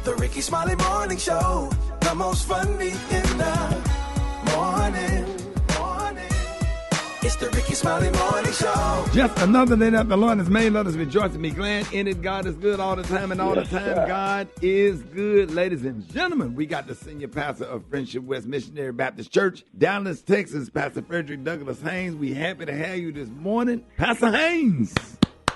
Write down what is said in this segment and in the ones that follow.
The Rickey Smiley Morning Show, the most funny in the morning. It's the Rickey Smiley Morning Show. Just another day that the Lord has made. Let us rejoice and be glad in it. God is good all the time, and all the time God is good. Ladies and gentlemen, we got the senior pastor of Friendship West Missionary Baptist Church, Dallas, Texas, Pastor Frederick Douglass Haynes. We happy to have you this morning. Pastor Haynes.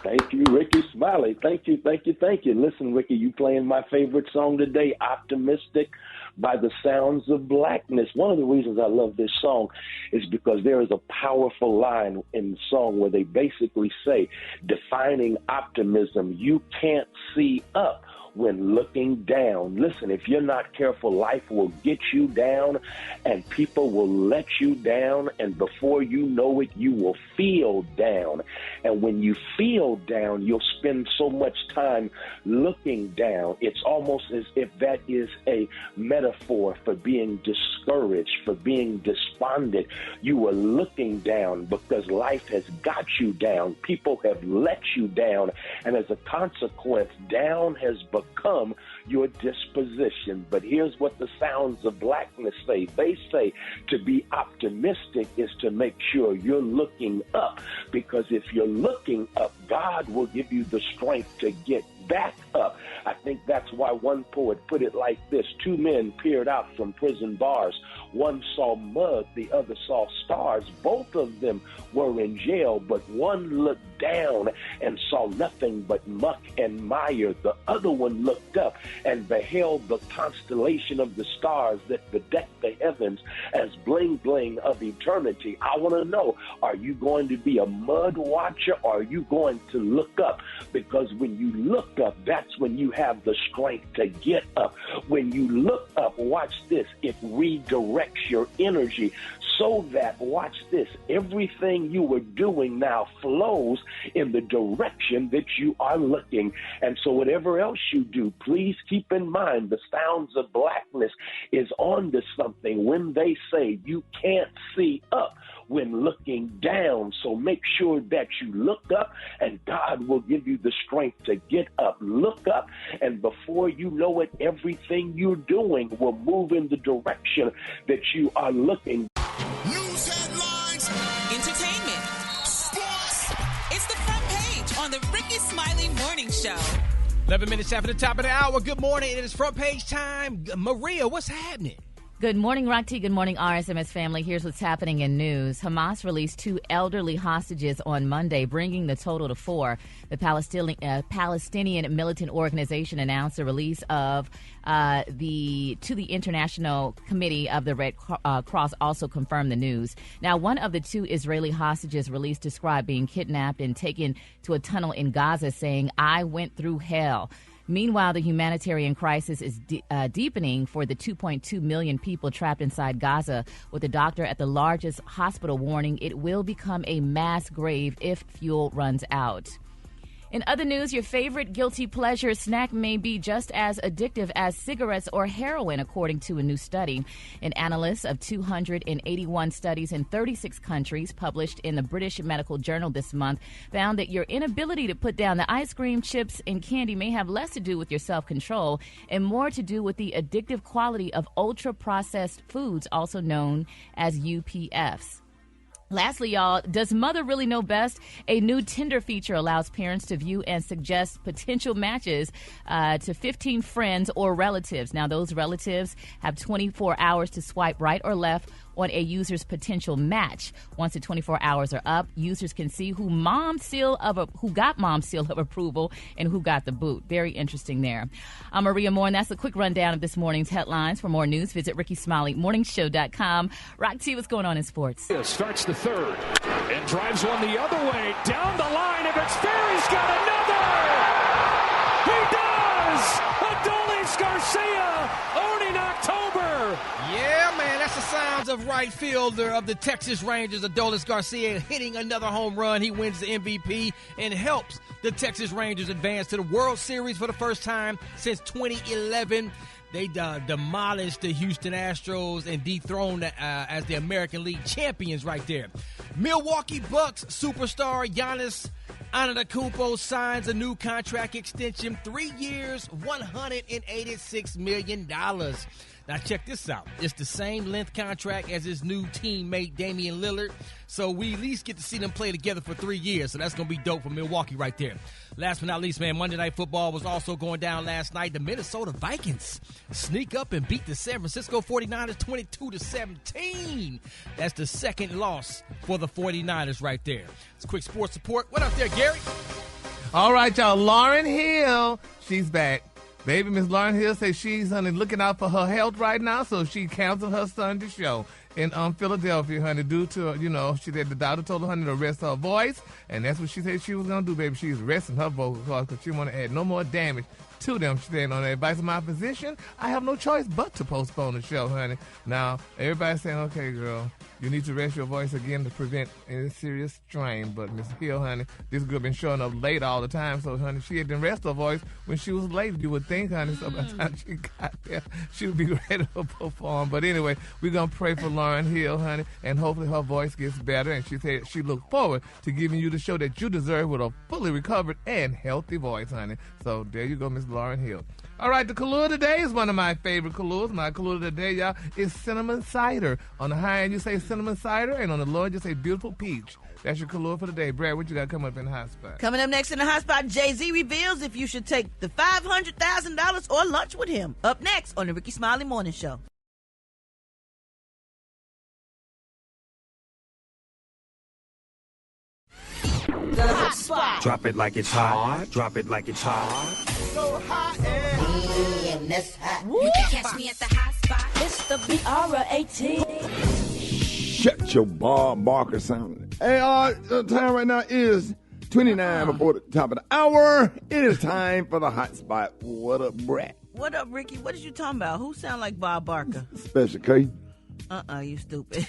Thank you, Rickey Smiley. Thank you. Listen, Rickey, you playing my favorite song today, Optimistic by the Sounds of Blackness. One of the reasons I love this song is because there is a powerful line in the song where they basically say, defining optimism, you can't see up when looking down. Listen, if you're not careful, life will get you down and people will let you down, and before you know it, you will feel down. And when you feel down, you'll spend so much time looking down. It's almost as if that is a metaphor for being discouraged, for being despondent. You are looking down because life has got you down. People have let you down, and as a consequence, down has become your disposition. But here's what the Sounds of Blackness say. They say to be optimistic is to make sure you're looking up, because if you're looking up, God will give you the strength to get back up. I think that's why one poet put it like this: two men peered out from prison bars. One saw mud, the other saw stars. Both of them were in jail, but one looked down and saw nothing but muck and mire. The other one looked up and beheld the constellation of the stars that bedeck the heavens as bling bling of eternity. I want to know, are you going to be a mud watcher, or are you going to look up? Because when you look up, that's when you have the strength to get up. When you look up, watch this, it redirects your energy so that, watch this, everything you are doing now flows in the direction that you are looking. And so whatever else you do, please keep in mind the Sounds of Blackness is on to something when they say you can't see up when looking down. So make sure that you look up, and God will give you the strength to get up. Look up, and before you know it, everything you're doing will move in the direction that you are looking. News headlines, entertainment, sports. It's the front page on the Rickey Smiley Morning Show. 11 minutes after the top of the hour. Good morning. It is front page time. Maria, what's happening? Good morning, Rock-T. Good morning, RSMS family. Here's what's happening in news. Hamas released 2 elderly hostages on Monday, bringing the total to 4. The Palestinian militant organization announced the release of the International Committee of the Red Cross also confirmed the news. Now, one of the 2 Israeli hostages released described being kidnapped and taken to a tunnel in Gaza, saying, "I went through hell." Meanwhile, the humanitarian crisis is deepening for the 2.2 million people trapped inside Gaza, with the doctor at the largest hospital warning it will become a mass grave if fuel runs out. In other news, your favorite guilty pleasure snack may be just as addictive as cigarettes or heroin, according to a new study. An analyst of 281 studies in 36 countries published in the British Medical Journal this month found that your inability to put down the ice cream, chips, and candy may have less to do with your self-control and more to do with the addictive quality of ultra-processed foods, also known as UPFs. Lastly, y'all, does Mother Really Know Best? A new Tinder feature allows parents to view and suggest potential matches to 15 friends or relatives. Now, those relatives have 24 hours to swipe right or left on a user's potential match. Once the 24 hours are up, users can see who got mom's seal of approval and who got the boot. Very interesting there. I'm Maria Moore, and that's a quick rundown of this morning's headlines. For more news, visit RickeySmileyMorningShow.com. Rock T, what's going on in sports? Starts the third and drives one the other way. Down the line, if it's fair, he's got another! He does! Adolis Garcia owning October! Yeah, man, that's the sounds of right fielder of the Texas Rangers, Adolis Garcia, hitting another home run. He wins the MVP and helps the Texas Rangers advance to the World Series for the first time since 2011. They demolished the Houston Astros and dethroned as the American League champions right there. Milwaukee Bucks superstar Giannis Antetokounmpo signs a new contract extension, 3 years, $186 million. Now, check this out. It's the same length contract as his new teammate, Damian Lillard. So we at least get to see them play together for 3 years. So that's going to be dope for Milwaukee right there. Last but not least, man, Monday Night Football was also going down last night. The Minnesota Vikings sneak up and beat the San Francisco 49ers 22-17. That's the second loss for the 49ers right there. It's quick sports report. What up there, Gary? All right, y'all. Lauryn Hill, she's back. Baby Miss Lauryn Hill says she's, honey, looking out for her health right now, so she canceled her Sunday show in Philadelphia, honey, due to, she said the doctor told her, honey, to rest her voice, and that's what she said she was going to do, baby. She's resting her vocal cords because she want to add no more damage to them. She said, on the advice of my physician, I have no choice but to postpone the show, honey. Now, everybody's saying, okay, girl, you need to rest your voice again to prevent any serious strain. But Miss Hill, honey, this girl been showing up late all the time. So, honey, she had to rest her voice when she was late. You would think, honey, so by the time she got there, she would be ready to perform. But anyway, we're going to pray for Lauryn Hill, honey, and hopefully her voice gets better. And she said she looked forward to giving you the show that you deserve with a fully recovered and healthy voice, honey. So there you go, Miss Lauryn Hill. All right, the Kahlua today is one of my favorite Kahluas. My Kahlua today, y'all, is cinnamon cider. On the high end, you say cinnamon cider, and on the low end, you say beautiful peach. That's your Kahlua for the day. Brad, what you got coming up in the hot spot? Coming up next in the hot spot, Jay-Z reveals if you should take the $500,000 or lunch with him. Up next on the Rickey Smiley Morning Show. The hot spot. Drop it like it's hot. Drop it like it's hot. So hot and that's hot. You can catch me at the hot spot. It's the BR18. Shut your Bob Barker sound. Hey, time right now is 29 before the top of the hour. It is time for the hot spot. What up, Brad? What up, Ricky? What is you talking about? Who sound like Bob Barker? Special K. You stupid.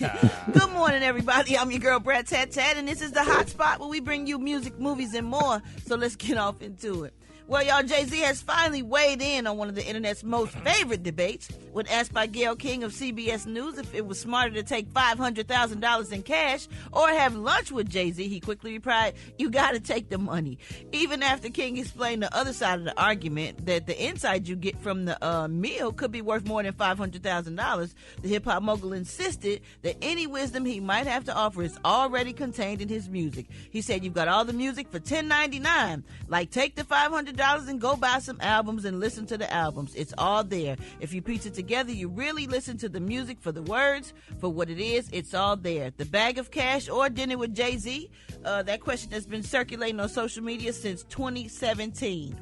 Good morning, everybody. I'm your girl, Brad Tat, and this is the hot spot where we bring you music, movies, and more. So let's get off into it. Well, y'all, Jay-Z has finally weighed in on one of the internet's most favorite debates. When asked by Gayle King of CBS News if it was smarter to take $500,000 in cash or have lunch with Jay-Z, he quickly replied, "You got to take the money." Even after King explained the other side of the argument, that the insight you get from the meal could be worth more than $500,000, the hip-hop mogul insisted that any wisdom he might have to offer is already contained in his music. He said, "You've got all the music for $10.99. Like, take the $500 and go buy some albums and listen to the albums. It's all there. If you piece it together, you really listen to the music for the words, for what it is, it's all there." The bag of cash or dinner with Jay-Z? That question has been circulating on social media since 2017.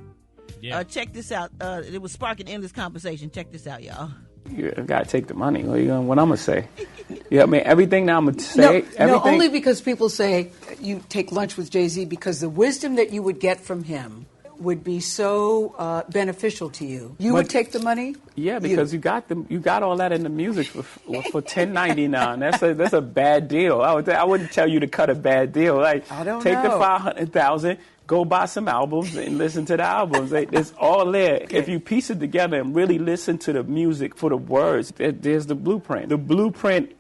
Yeah. Check this out. It was sparking endless conversation. Check this out, y'all. You got to take the money. What I'm going to say? Yeah, I mean, everything that I'm going to say. No, only because people say you take lunch with Jay-Z because the wisdom that you would get from him would be so beneficial to you. You would take the money? Yeah, because you got all that in the music for $10.99. That's a bad deal. I wouldn't tell you to cut a bad deal. Like, I don't take know. the $500,000, go buy some albums and listen to the albums. It's all there. Okay. If you piece it together and really listen to the music for the words, there's the blueprint. The blueprint,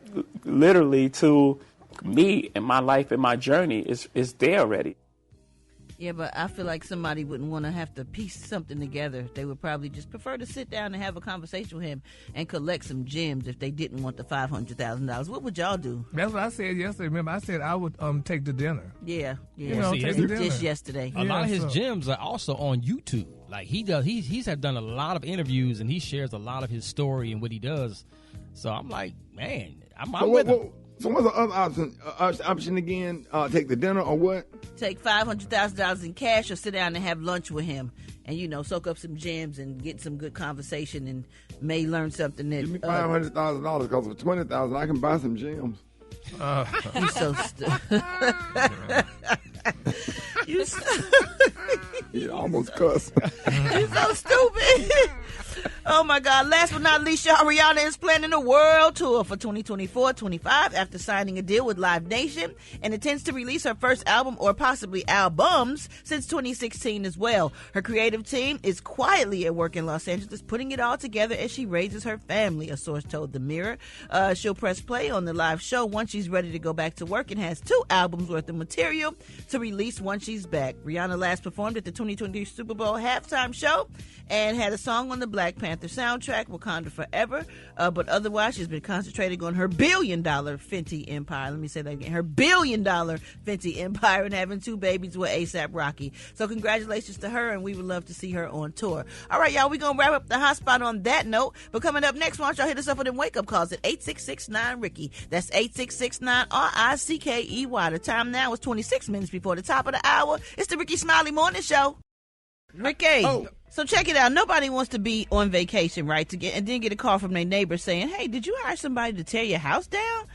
literally, to me and my life and my journey is there already. Yeah, but I feel like somebody wouldn't want to have to piece something together. They would probably just prefer to sit down and have a conversation with him and collect some gems if they didn't want the $500,000. What would y'all do? That's what I said yesterday. Remember, I said I would take the dinner. Yeah. Take the dinner. Just yesterday. A lot of his gems are also on YouTube. Like he's done a lot of interviews and he shares a lot of his story and what he does. So I'm like, man, I'm with him. So what's the other option again? Take the dinner or what? Take $500,000 in cash or sit down and have lunch with him and, soak up some gems and get some good conversation and may learn something that... Give me $500,000 because for $20,000 I can buy some gems. You so stupid. You almost cussed. You're so stupid. Oh, my God. Last but not least, y'all, Rihanna is planning a world tour for 2024-25 after signing a deal with Live Nation and intends to release her first album or possibly albums since 2016 as well. Her creative team is quietly at work in Los Angeles, putting it all together as she raises her family, a source told The Mirror. She'll press play on the live show once she's ready to go back to work and has 2 albums worth of material to release once she's back. Rihanna last performed at the 2023 Super Bowl halftime show and had a song on the Black Panther soundtrack, Wakanda Forever, but otherwise she's been concentrating on her billion-dollar Fenty empire. Let me say that again. Her billion-dollar Fenty empire and having 2 babies with A$AP Rocky. So congratulations to her, and we would love to see her on tour. All right, y'all, we're going to wrap up the hot spot on that note, but coming up next, why don't y'all hit us up with them wake-up calls at 866-9-RICKY. That's 866-9-RICKEY. The time now is 26 minutes before the top of the hour. It's the Rickey Smiley Morning Show. Ricky, so check it out. Nobody wants to be on vacation, right? And then get a call from their neighbor saying, "Hey, did you hire somebody to tear your house down?"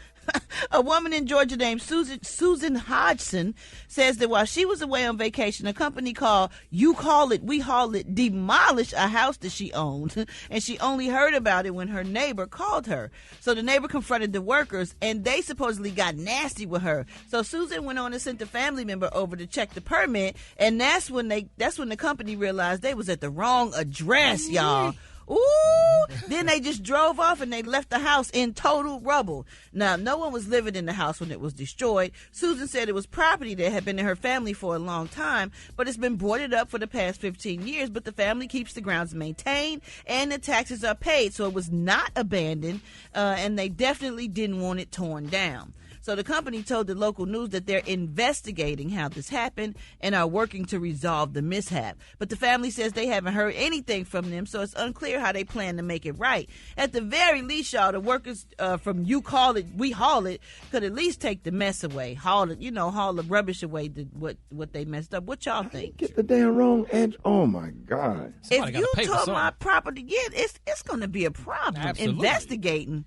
A woman in Georgia named Susan Hodgson says that while she was away on vacation, a company called You Call It, We Haul It demolished a house that she owned, and she only heard about it when her neighbor called her. So the neighbor confronted the workers, and they supposedly got nasty with her. So Susan went on and sent a family member over to check the permit, and that's when the company realized they was at the wrong address, y'all. Ooh! Then they just drove off and they left the house in total rubble. Now, no one was living in the house when it was destroyed. Susan said it was property that had been in her family for a long time, but it's been boarded up for the past 15 years, but the family keeps the grounds maintained and the taxes are paid, so it was not abandoned, and they definitely didn't want it torn down. So the company told the local news that they're investigating how this happened and are working to resolve the mishap. But the family says they haven't heard anything from them, so it's unclear how they plan to make it right. At the very least, y'all, the workers from You Call It, We Haul It could at least take the mess away, haul the rubbish away, what they messed up. What y'all think? Get the damn wrong edge. Oh, my God. If you tore my property again, it's going to be a problem. Absolutely. Investigating.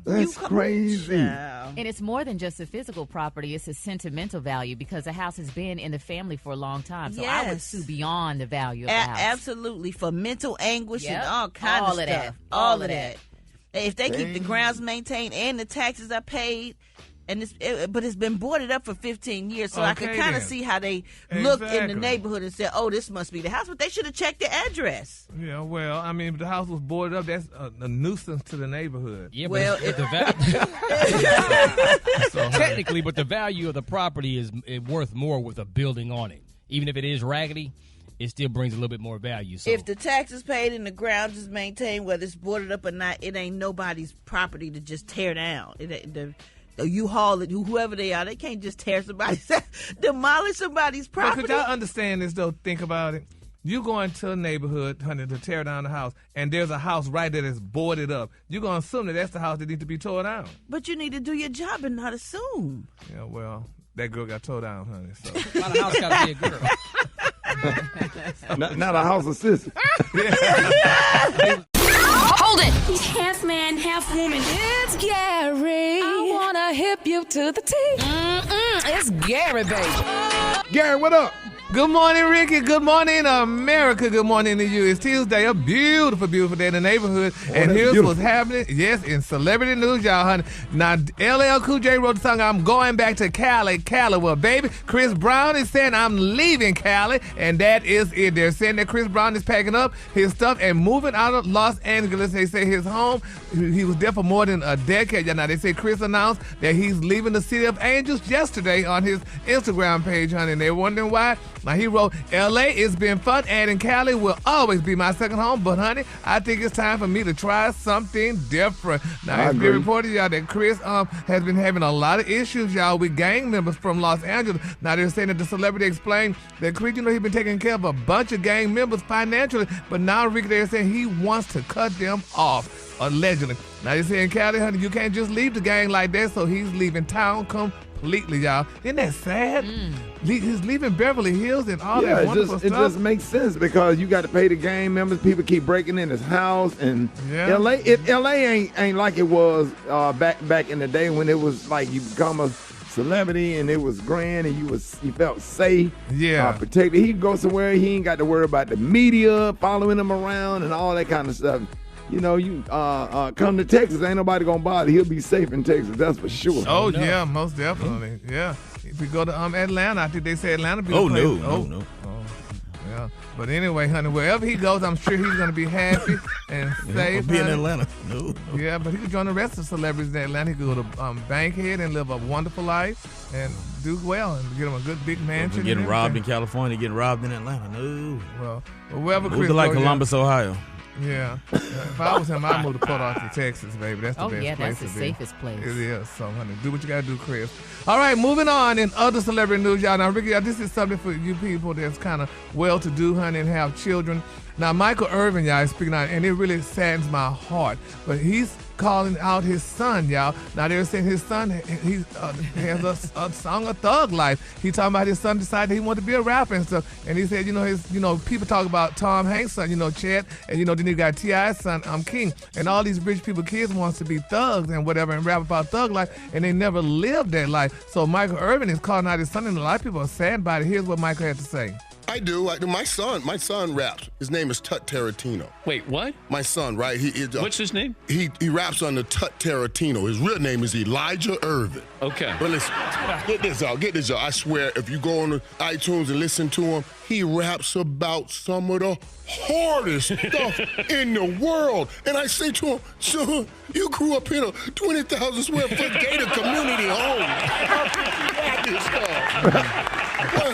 That's crazy. And it's more than just a physical property. It's a sentimental value because the house has been in the family for a long time. So I would sue beyond the value of the house. Absolutely. For mental anguish and all kinds of stuff. All of that. If they keep the grounds maintained and the taxes are paid, but it's been boarded up for 15 years, so I can kind of see how they looked in the neighborhood and said, "Oh, this must be the house," but they should have checked the address. Yeah, well, I mean, if the house was boarded up, that's a nuisance to the neighborhood. Yeah, well, technically, but the value of the property is worth more with a building on it. Even if it is raggedy, it still brings a little bit more value. So if the tax is paid and the ground is maintained, whether it's boarded up or not, it ain't nobody's property to just tear down. You haul it, whoever they are, they can't just tear somebody's, demolish somebody's property. But could y'all understand this, though? Think about it. You go into a neighborhood, honey, to tear down the house, and there's a house right there that's boarded up. You're going to assume that that's the house that needs to be tore down. But you need to do your job and not assume. Yeah, well, that girl got tore down, honey. So. Not a house got to be a girl. not a house assistant. Hold it! He's half man, half woman. It's Gary. I wanna hip you to the T. It's Gary, baby. Gary, what up? Good morning, Ricky. Good morning, America. Good morning to you. It's Tuesday, a beautiful, beautiful day in the neighborhood. And here's what's happening. Yes, in celebrity news, y'all, honey. Now, LL Cool J wrote the song, I'm going back to Cali. Well, baby, Chris Brown is saying, I'm leaving Cali. And that is it. They're saying that Chris Brown is packing up his stuff and moving out of Los Angeles. They say his home, he was there for more than a decade. Now, they say Chris announced that he's leaving the City of Angels yesterday on his Instagram page, honey. And they're wondering why. Now, he wrote, LA, it's been fun, and in Cali will always be my second home, but honey, I think it's time for me to try something different. Now, it's been reported, y'all, that Chris has been having a lot of issues, y'all, with gang members from Los Angeles. Now, they're saying that the celebrity explained that Chris, he's been taking care of a bunch of gang members financially, but now, Ricky, they're saying he wants to cut them off, allegedly. Now, they say in Cali, honey, you can't just leave the gang like that, so he's leaving town completely, y'all. Isn't that sad? He's leaving Beverly Hills and all that wonderful stuff. It just makes sense because you got to pay the gang members. People keep breaking in his house, and LA ain't like it was back in the day when it was like you become a celebrity, and it was grand, and you felt safe, protected. He can go somewhere, he ain't got to worry about the media following him around and all that kind of stuff. You know, you come to Texas, ain't nobody gonna bother. He'll be safe in Texas, that's for sure. Oh yeah, most definitely. Yeah. If we go to Atlanta, I think they say Atlanta be the place. No. Yeah. But anyway, honey, wherever he goes, I'm sure he's gonna be happy and safe. Be in Atlanta. No. Yeah, but he could join the rest of the celebrities in Atlanta. He could go to Bankhead and live a wonderful life and do well and get him a good big mansion. Getting robbed in California, getting robbed in Atlanta. No. Well, wherever Chris goes, like Columbus, Ohio. Yeah. If I was him, I'd move the Port Arthur, Texas, baby. That's the best place to be. Oh, yeah, that's the safest place. It is. So, honey, do what you got to do, Chris. All right, moving on in other celebrity news, y'all. Now, Ricky, this is something for you people that's kind of well-to-do, honey, and have children. Now, Michael Irvin, y'all, is speaking out, and it really saddens my heart. But he's calling out his son, y'all. Now, they're saying his son he has a song of Thug Life. He talking about his son decided he wanted to be a rapper and stuff. And he said, people talk about Tom Hanks' son, Chet, and, then you got T.I.'s son, King. And all these rich people kids wants to be thugs and whatever and rap about thug life, and they never lived that life. So Michael Irvin is calling out his son, and a lot of people are sad about it. Here's what Michael had to say. I do. My son raps. His name is Tut Tarantino. Wait, what? My son, right? What's his name? He raps under Tut Tarantino. His real name is Elijah Irvin. Okay. But listen, get this out. I swear, if you go on iTunes and listen to him, he raps about some of the hardest stuff in the world. And I say to him, son, you grew up in a 20,000 square foot gated community home. How could you rap this stuff?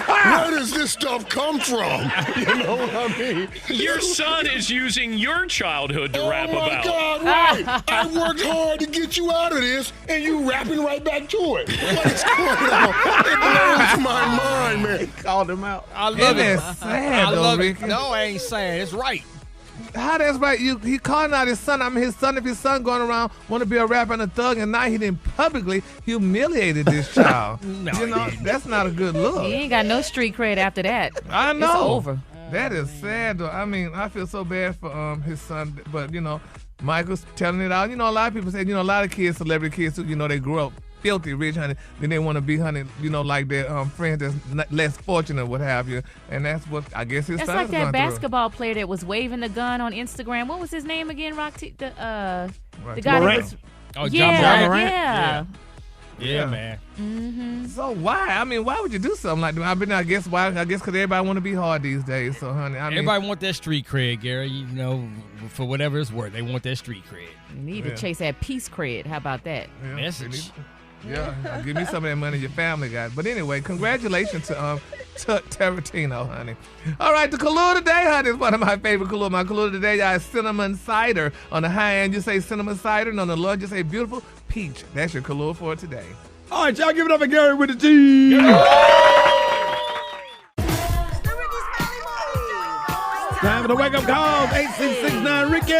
Where does this stuff come from? You know what I mean? Your son is using your childhood to rap about. Oh, my God, right. I worked hard to get you out of this, and you rapping right back to it. What is going on? It blows my mind, man. He called him out. I love it. Sad, though, Ricky. No, I ain't sad. It's right. How that's right? He calling out his son. I mean, if his son going around want to be a rapper and a thug, and now he didn't publicly humiliated this child. That's not a good look. He ain't got no street cred after that. I know. It's over. That is sad, though. I mean, I feel so bad for his son, but Michael's telling it out. A lot of people say, a lot of kids, celebrity kids, they grew up filthy rich, honey. Then they want to be, honey, like their friends that's less fortunate, what have you. And that's what I guess his son's going through. That's like that basketball player that was waving the gun on Instagram. What was his name again, Rock? The guy that was. Oh, John Morant. Yeah, man. Mm-hmm. So why? I mean, why would you do something like that? I guess because everybody want to be hard these days. So, honey, everybody want that street cred, Gary. For whatever it's worth, they want that street cred. You need to chase that peace cred. How about that? Message. Yeah, give me some of that money your family got. But anyway, congratulations to Tut Tarantino, honey. All right, the Kahlua today, honey, is one of my favorite Kahlua. My Kahlua today is cinnamon cider. On the high end, you say cinnamon cider, and on the low end, you say beautiful peach. That's your Kahlua for today. All right, y'all give it up for Gary with the G. Time for the wake-up calls. 8669 Ricky.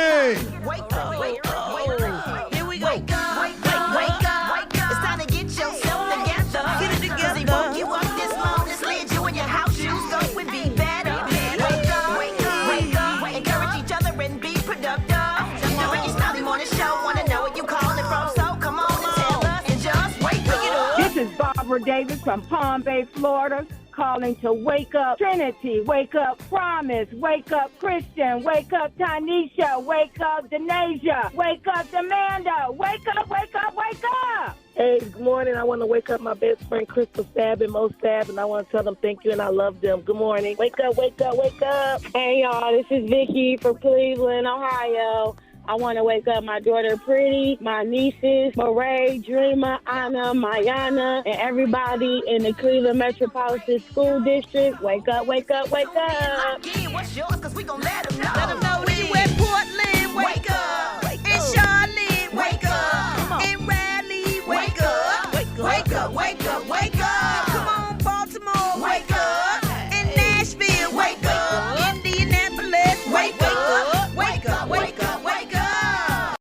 Wake up, wake up, wake up. Here we go. Wake up, wake up, wake up. It's time to get yourself together. Get it together. 'Cause he woke you up this morning, slid you in your house shoes, so it would be better. Wake up, wake up, wake up. Encourage each other and be productive. The Rickey Smiley Morning Show. Wanna know what you calling from? So come on and tell us and just wake up. This is Barbara Davis from Palm Bay, Florida, calling to wake up Trinity, wake up Promise, wake up Christian, wake up Tanisha, wake up Denasia, wake up Amanda, wake up, wake up, wake up. Hey, good morning. I want to wake up my best friend Crystal Stab and Mo Stab, and I want to tell them thank you and I love them. Good morning. Wake up, wake up, wake up. Hey, y'all. This is Vicky from Cleveland, Ohio. I want to wake up my daughter Pretty, my nieces, Marae, Dreamer, Anna, Mayana, and everybody in the Cleveland Metropolitan School District. Wake up, wake up, wake up. What's yours? 'Cause we gon' let them know. Let them know when you at Portland. Wake up. In Charlotte. Wake up. In Raleigh. Wake up. Wake up, wake up, wake up. Come on, Baltimore. Wake up. In Nashville. Wake up. Indianapolis. Wake up. Wake up, wake up, wake up.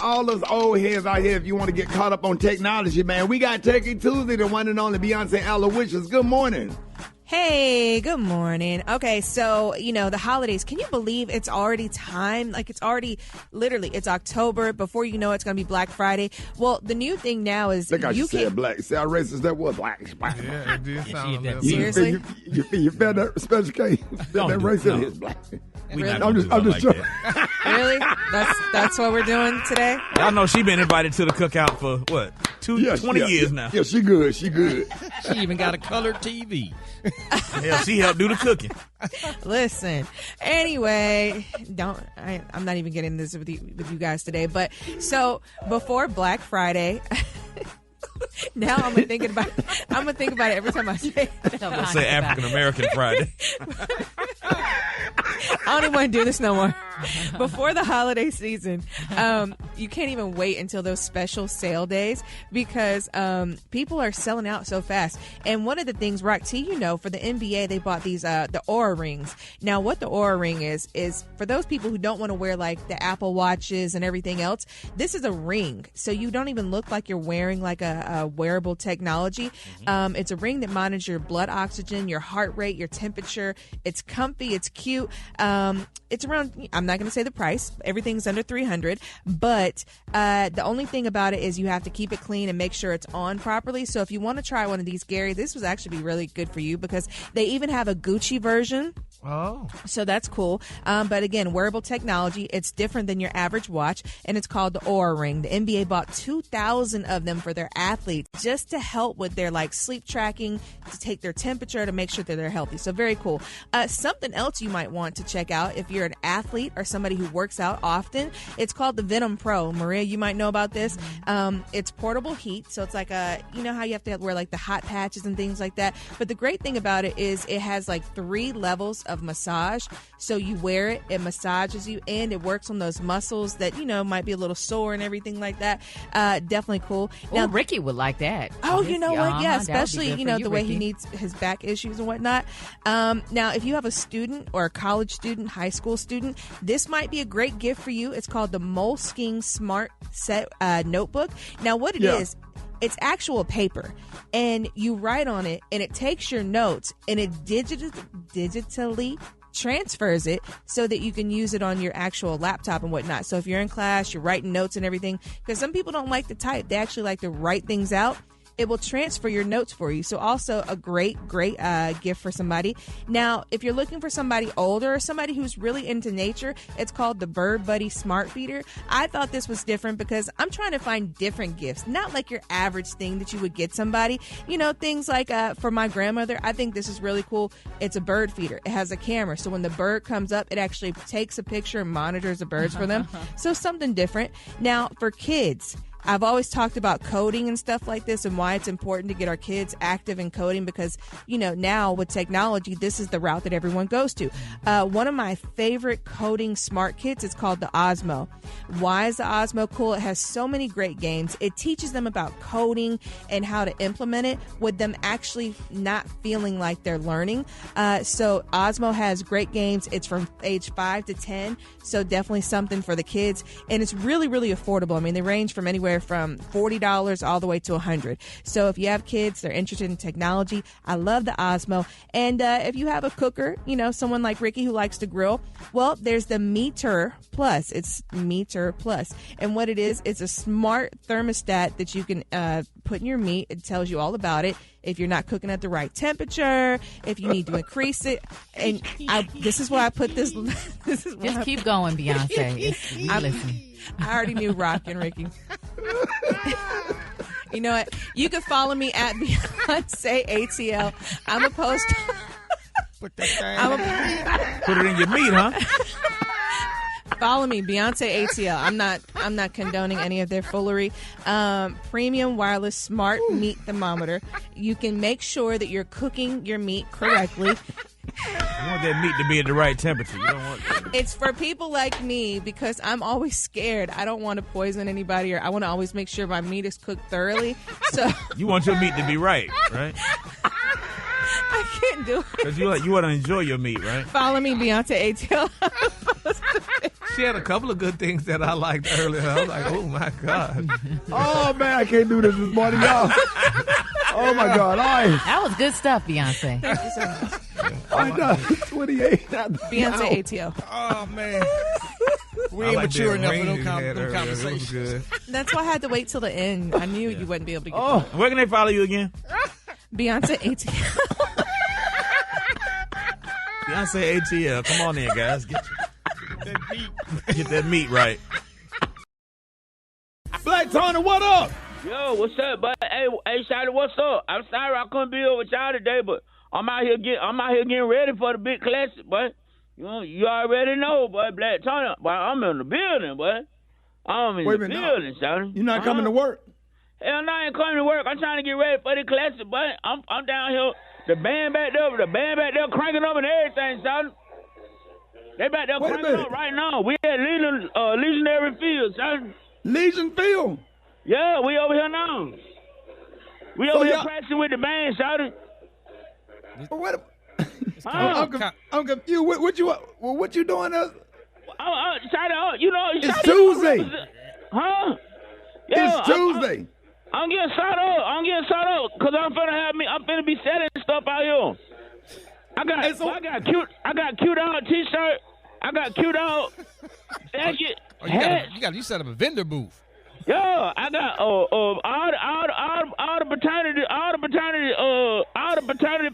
All those old heads out here, if you want to get caught up on technology, man, we got Techie Tuesday, the one and only Beyonce Aloysius. Good morning. Hey, good morning. Okay, so, the holidays, can you believe it's already time? Like, it's already, literally, it's October. Before you know it, it's going to be Black Friday. Well, the new thing now is Look how you said black. See how racist that was? Black. Yeah, it did sound a little Seriously? You felt that special case? That racist is black. I'm just joking. Really? That's what we're doing today? Y'all know she been invited to the cookout for, what, 20 years now. Yeah, she good. She even got a colored TV. Hell, she helped do the cooking. Listen. Anyway, I'm not even getting this with you guys today. But so before Black Friday, now I'm gonna think about it every time I say it. Let's say African American Friday. I don't even want to do this no more. Before the holiday season, you can't even wait until those special sale days because people are selling out so fast. And one of the things, Rock T, for the NBA, they bought these the Aura rings. Now, what the Aura ring is for those people who don't want to wear like the Apple Watches and everything else, this is a ring. So you don't even look like you're wearing like a wearable technology. It's a ring that monitors your blood oxygen, your heart rate, your temperature. It's comfy. It's cute. It's around, I'm not going to say the price. Everything's under $300. But the only thing about it is you have to keep it clean and make sure it's on properly. So if you want to try one of these, Gary, this was actually be really good for you because they even have a Gucci version. Oh. So that's cool. But again, wearable technology. It's different than your average watch, and it's called the Aura Ring. The NBA bought 2,000 of them for their athletes just to help with their sleep tracking, to take their temperature, to make sure that they're healthy. So very cool. Something else you might want to check out if you're an athlete or somebody who works out often, it's called the Venom Pro. Maria, you might know about this. It's portable heat, so it's like how you have to wear like the hot patches and things like that. But the great thing about it is it has like 3 levels of massage. So you wear it, it massages you, and it works on those muscles that might be a little sore and everything like that. Definitely cool. Now Ricky would like that. Oh, you know what? Yeah, especially the way Ricky. he needs his back issues and whatnot. Now, if you have a student or a college student, high school student, this might be a great gift for you. It's called the Moleskine Smart Set Notebook. Now, what it is, it's actual paper, and you write on it, and it takes your notes, and it digitally transfers it so that you can use it on your actual laptop and whatnot. So if you're in class, you're writing notes and everything, because some people don't like to type. They actually like to write things out. It will transfer your notes for you. So also a great gift for somebody. Now, if you're looking for somebody older or somebody who's really into nature, it's called the Bird Buddy Smart Feeder. I thought this was different because I'm trying to find different gifts, not like your average thing that you would get somebody. Things like for my grandmother, I think this is really cool. It's a bird feeder. It has a camera. So when the bird comes up, it actually takes a picture and monitors the birds for them. So something different. Now, for kids, I've always talked about coding and stuff like this and why it's important to get our kids active in coding because, now with technology, this is the route that everyone goes to. One of my favorite coding smart kits is called the Osmo. Why is the Osmo cool? It has so many great games. It teaches them about coding and how to implement it with them actually not feeling like they're learning. So Osmo has great games. It's from age 5 to 10, so definitely something for the kids. And it's really, really affordable. I mean, they range from anywhere from $40 all the way to $100. So if you have kids, they're interested in technology, I love the Osmo. And if you have a cooker, someone like Ricky who likes to grill, well, there's the Meter Plus. It's Meter Plus. And what it is, it's a smart thermostat that you can put in your meat. It tells you all about it. If you're not cooking at the right temperature, if you need to increase it. And this is why I put this. This is just keep going, Beyonce. Listen. I already knew Rock and Ricky. You know what? You can follow me at Beyonce ATL. I'm a post. Put it in your meat, huh? Follow me, Beyonce ATL. I'm not condoning any of their foolery. Premium wireless smart meat thermometer. You can make sure that you're cooking your meat correctly. You want that meat to be at the right temperature. You don't want It's for people like me because I'm always scared. I don't want to poison anybody, or I want to always make sure my meat is cooked thoroughly. So you want your meat to be right? I can't do it. Because you want to enjoy your meat, right? Follow me, Beyonce ATL. She had a couple of good things that I liked earlier. I was like, oh, my God. Oh, man, I can't do this morning, y'all. Oh, my God. All right. That was good stuff, Beyonce. Thank you so much. 28. Beyonce ATL. Oh, man. We I ain't like mature that enough ring for you them had earlier. That was conversations. good. That's why I had to wait till the end. I knew you wouldn't be able to get that. Where can they follow you again? Beyonce ATL. Beyonce ATL. Come on in, guys. Get that meat right. Black Tony, what up? Yo, what's up, bud? Hey, Shawty, what's up? I'm sorry I couldn't be here with y'all today, but I'm out here getting ready for the big classic, bud. You already know, boy, Black Tony. Boy, I'm in the building, boy. I'm in the building, Shawty. You're not coming to work? Hell no, I ain't coming to work. I'm trying to get ready for the classic, boy. I'm down here. The band back there cranking up and everything, Shawty. They back there cranking up right now. We at Legionary Field, Shawty. Legion Field? Yeah, we over here now. We over here practicing with the band, Shawty. I'm confused. What you doing? Shawty, it's Tuesday. Huh? Yeah, it's Tuesday. I'm getting shot up because I'm finna be selling stuff out here. I got cute out t-shirt. I got cute out jacket. You set up a vendor booth. Yeah, I got all the paternity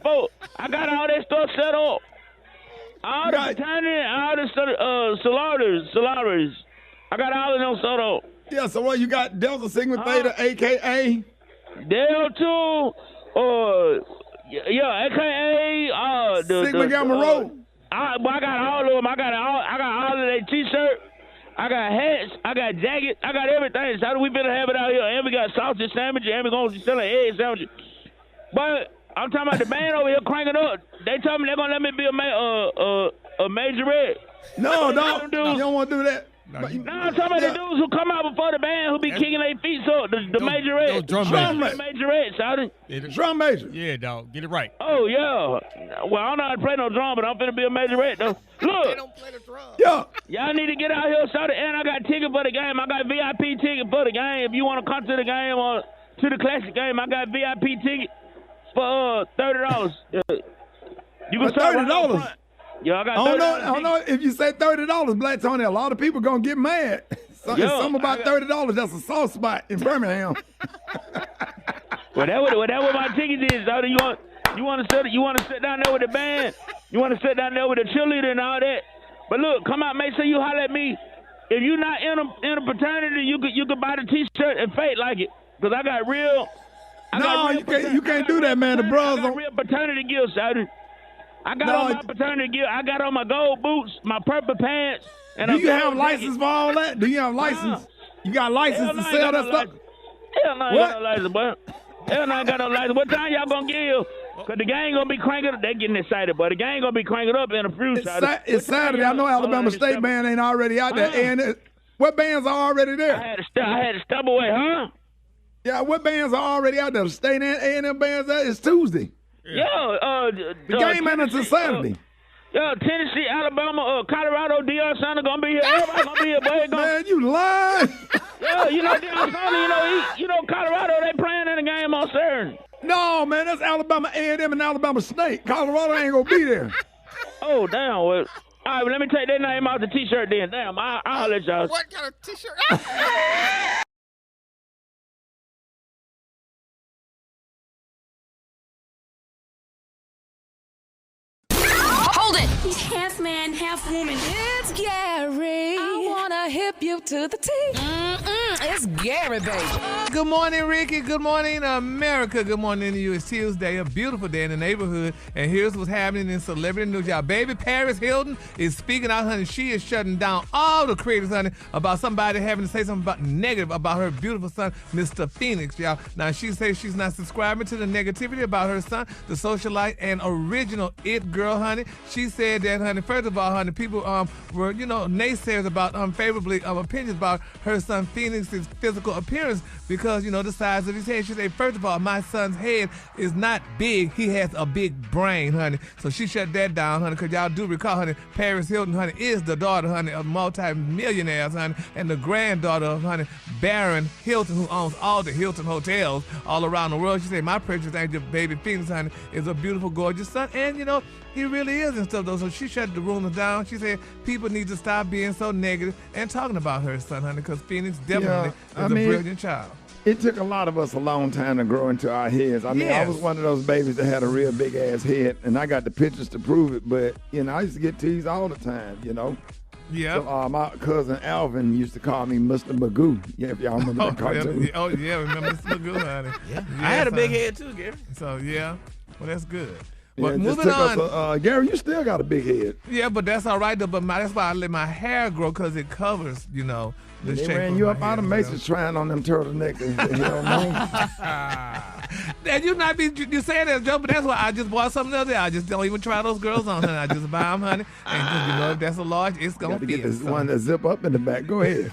folk. I got all that stuff set up. All the paternity, all the sororities. I got all of them set up. Yeah, so what you got? Delta Sigma Theta, aka Delta, aka Sigma Gamma Rho. I got all of them. I got all of their t-shirt. I got hats. I got jackets. I got everything. So we better have it out here. And we got sausage sandwiches. And we gonna be selling egg sandwiches. But I'm talking about the band over here cranking up. They told me they're gonna let me be a majorette. No, you don't want to do that. No, I'm talking about the dudes who come out before the band who be kicking their feet so the majorette. Drum majorette, shouting. Drum major. Yeah, dog. Get it right. Oh, yeah. Well, I don't know how to play no drum, but I'm finna be a majorette, though. Look. They don't play the drum. Yeah. Y'all need to get out here, shouting. And I got ticket for the game. I got VIP ticket for the game. If you want to come to the game or to the classic game, I got VIP ticket for $30. You can start $30. Yeah, I got $30. I don't know if you say $30, Black Tony, a lot of people gonna get mad. It's something about $30. That's a soft spot in Birmingham. Well, that what my ticket is. So you want to sit down there with the band. You want to sit down there with the cheerleader and all that. But look, come out, make sure you holler at me. If you're not in a fraternity, you could buy the t-shirt and fake like it. Cause I got real. You can't do that, man. The bros got real fraternity gifts, shawty. I got on my fraternity gear. I got on my gold boots, my purple pants. And do you have license for all that? Do you have license? You got license to sell that stuff? Hell no, I ain't got no license, boy. Hell no, I ain't got no license. What time y'all gonna give? Because the gang gonna be cranking up. They getting excited, but the gang gonna be cranking up in a few. It's Saturday. I know Alabama State band ain't already out there. And what bands are already there? I had to step away, huh? Yeah, what bands are already out there? The State and A&M bands, it's Tuesday. Yeah, the game ain't until Saturday. Tennessee, Alabama, Colorado, Deion Sanders gonna be here. Everybody gonna be here, boy. Man, you lying. Yeah, you know Deion Sanders, you know Colorado, they playing in the game on Saturday. No, man, that's Alabama A&M and Alabama State. Colorado ain't gonna be there. Oh, damn. Well, all right, well, let me take that name out the T-shirt then. Damn, I'll let y'all. What kind of T-shirt? Hold it! He's half man, half woman. It's Gary. I wanna hip you to the T. It's Gary, baby. Good morning, Ricky. Good morning, America. Good morning to you. It's Tuesday, a beautiful day in the neighborhood. And here's what's happening in celebrity news. Y'all, baby Paris Hilton is speaking out, honey. She is shutting down all the creators, honey, about somebody having to say something about negative about her beautiful son, Mr. Phoenix, y'all. Now, she says she's not subscribing to the negativity about her son, the socialite and original it girl, honey. She said that, honey, first of all, honey, people were, naysayers about favorite favorably opinions about her son Phoenix's physical appearance because, the size of his head. She said, first of all, my son's head is not big. He has a big brain, honey. So she shut that down, honey, because y'all do recall, honey, Paris Hilton, honey, is the daughter, honey, of multi-millionaires, honey, and the granddaughter of, honey, Baron Hilton, who owns all the Hilton hotels all around the world. She said, my precious angel baby Phoenix, honey, is a beautiful, gorgeous son. And, he really is and stuff, though. So she shut the rumors down. She said people need to stop being so negative and talking about her son, honey, because Phoenix definitely is a brilliant child. It took a lot of us a long time to grow into our heads. I mean, I was one of those babies that had a real big-ass head, and I got the pictures to prove it. But, I used to get teased all the time, Yeah. So my cousin Alvin used to call me Mr. Magoo. Yeah, if y'all remember that cartoon. Oh, yeah, remember Mr. Magoo, honey. Yeah. I had a big head, too, Gary. So, yeah. Well, that's good. Yeah, But moving on. Gary, you still got a big head. Yeah, but that's all right, though. But that's why I let my hair grow, because it covers, the They shape ran of you my up out head, of Macy's trying on them turtlenecks. And you saying that, Joe, but that's why I just bought something the other day. I just don't even try those girls on, honey. I just buy them, honey. And if that's a large, it's going to fit. Get this one that zip up in the back. Go ahead.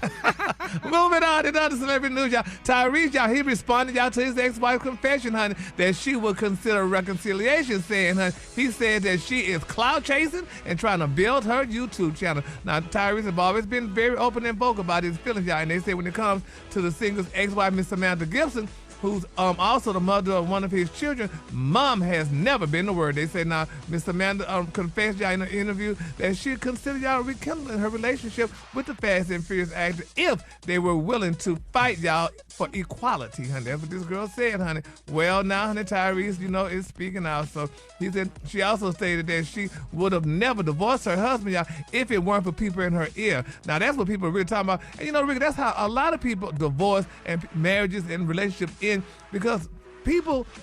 Moving on to other celebrity news, y'all. Tyrese, y'all, he responded, y'all, to his ex-wife's confession, honey, that she would consider reconciliation, saying, honey, he said that she is clout chasing and trying to build her YouTube channel. Now, Tyrese has always been very open and vocal about his feelings, y'all, and they say when it comes to the singer's ex-wife, Miss Samantha Gibson, who's also the mother of one of his children, mom has never been the word. They say now Miss Amanda confessed y'all in an interview that she considered y'all rekindling her relationship with the Fast and Furious actor if they were willing to fight y'all for equality, honey. That's what this girl said, honey. Well, now, honey, Tyrese, is speaking out. So he said she also stated that she would have never divorced her husband, y'all, if it weren't for people in her ear. Now, that's what people are really talking about. And, Ricky, that's how a lot of people divorce and marriages and relationships end, because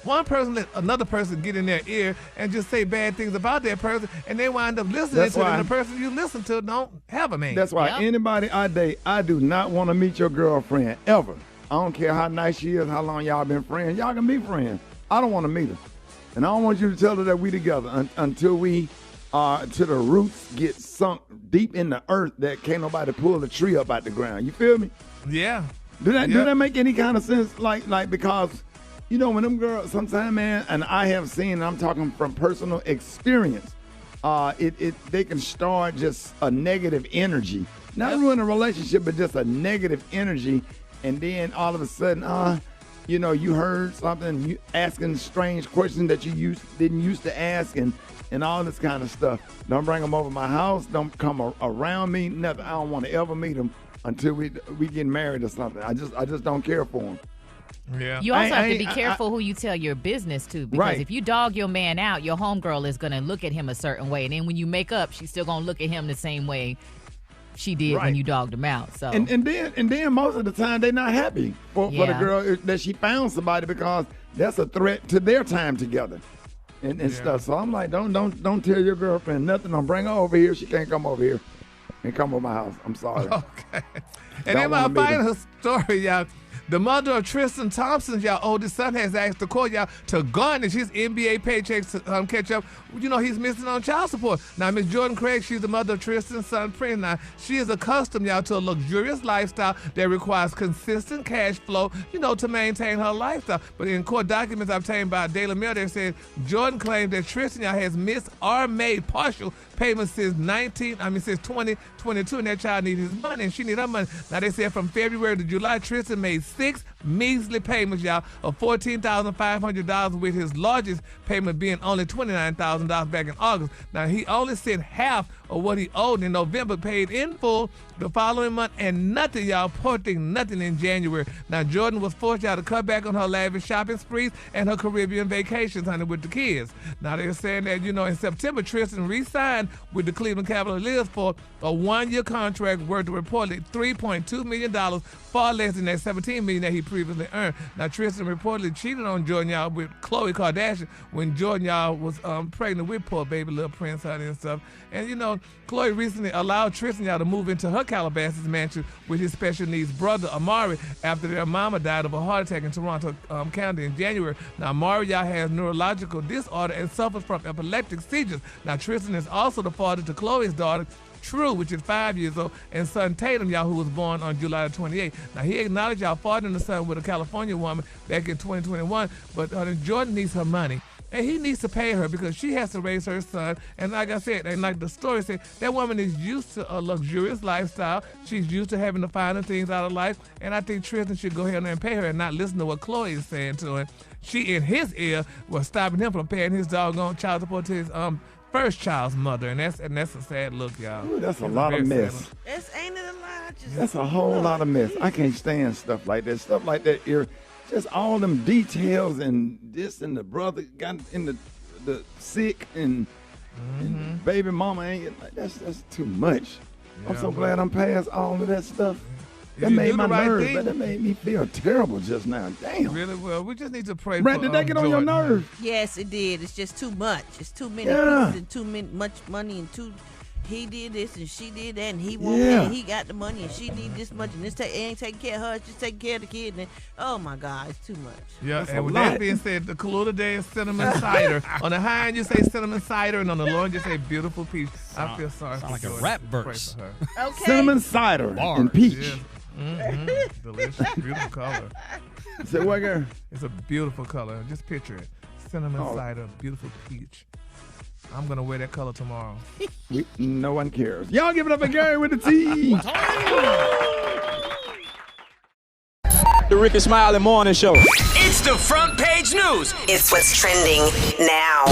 one person let another person get in their ear and just say bad things about that person, and they wind up listening to them. The person you listen to don't have a man. That's why anybody I date, I do not want to meet your girlfriend ever. I don't care how nice she is, how long y'all been friends. Y'all can be friends. I don't want to meet her. And I don't want you to tell her that we together until we to the roots get sunk deep in the earth that can't nobody pull the tree up out the ground. You feel me? Yeah. Do that make any kind of sense? Like because, when them girls, sometimes, man, and I have seen, and I'm talking from personal experience, they can start just a negative energy. Not ruin a relationship, but just a negative energy. And then all of a sudden, you heard something, you asking strange questions that you didn't used to ask, and all this kind of stuff. Don't bring them over my house. Don't come around me. Nothing. I don't want to ever meet them until we get married or something. I just don't care for them. Yeah. You also have to be careful who you tell your business to, because if you dog your man out, your homegirl is going to look at him a certain way, and then when you make up, she's still going to look at him the same way she did when you dogged him out. So and then most of the time they're not happy for the girl that she found somebody, because that's a threat to their time together and stuff. So I'm like, don't tell your girlfriend nothing. Don't bring her over here. She can't come over here and come over my house. I'm sorry. Okay. And then my final story, y'all. The mother of Tristan Thompson, y'all oldest son, has asked the court, y'all, to garnish his NBA paychecks to catch up. He's missing on child support. Now, Miss Jordan Craig, she's the mother of Tristan's son, Prince. Now, she is accustomed, y'all, to a luxurious lifestyle that requires consistent cash flow, to maintain her lifestyle. But in court documents obtained by Daily Mail, they said Jordan claimed that Tristan, y'all, has missed or made partial payments since 2022, and that child needs his money, and she needs her money. Now, they said from February to July, Tristan made 6 measly payments, y'all, of $14,500, with his largest payment being only $29,000 back in August. Now, he only sent half of what he owed in November, paid in full the following month, and nothing, y'all, poor thing, nothing in January. Now, Jordan was forced, y'all, to cut back on her lavish shopping sprees and her Caribbean vacations, honey, with the kids. Now, they're saying that, in September, Tristan re-signed with the Cleveland Cavaliers for a 1-year contract worth reportedly $3.2 million, far less than that $17 million that he previously earned. Now, Tristan reportedly cheated on Jordan, y'all, with Khloe Kardashian when Jordan, y'all, was pregnant with poor baby little Prince, honey, and stuff. And, Khloe recently allowed Tristan, y'all, to move into her Calabasas mansion with his special needs brother, Amari, after their mama died of a heart attack in Toronto County in January. Now, Amari, y'all, has neurological disorder and suffers from epileptic seizures. Now, Tristan is also the father to Khloe's daughter, True, which is 5 years old, and son Tatum, y'all, who was born on July 28th. Now, he acknowledged y'all fathering the son with a California woman back in 2021, but Jordan needs her money. And he needs to pay her because she has to raise her son. And like I said, and like the story said, that woman is used to a luxurious lifestyle. She's used to having the finer things out of life. And I think Tristan should go ahead and pay her and not listen to what Chloe is saying to him. She, in his ear, was stopping him from paying his doggone child support to his first child's mother. And that's a sad look, y'all. Ooh, that's a lot of mess. Ain't it a lot? That's a whole lot of mess. I can't stand stuff like that. Stuff like that. Just all them details and this and the brother got in the sick and baby mama ain't that's too much. Yeah, I'm so glad I'm past all of that stuff. That made my nerves, but that made me feel terrible just now. Damn. Really? Well, we just need to pray Brett, for did that get on your nerves? Yes, it did. It's just too much. It's too many pieces and much money and he did this and she did that and he won't pay and he got the money and she need this much and this ain't taking care of her, it's just taking care of the kid. And oh my God, it's too much. Yeah, That's and with that being said, the clue today is cinnamon cider. On the high end, you say cinnamon cider, and on the low end, you say beautiful peach. I feel sorry for like a Jordan. rap Pray verse. for her. Okay. Cinnamon cider and peach. Yeah. Delicious, beautiful color. Say what, girl? It's a beautiful color. Just picture it. Cinnamon cider, beautiful peach. I'm going to wear that color tomorrow. No one cares. Y'all give it up for Gary with the T. The Rickey Smiley Morning Show. It's the front page news. It's what's trending now.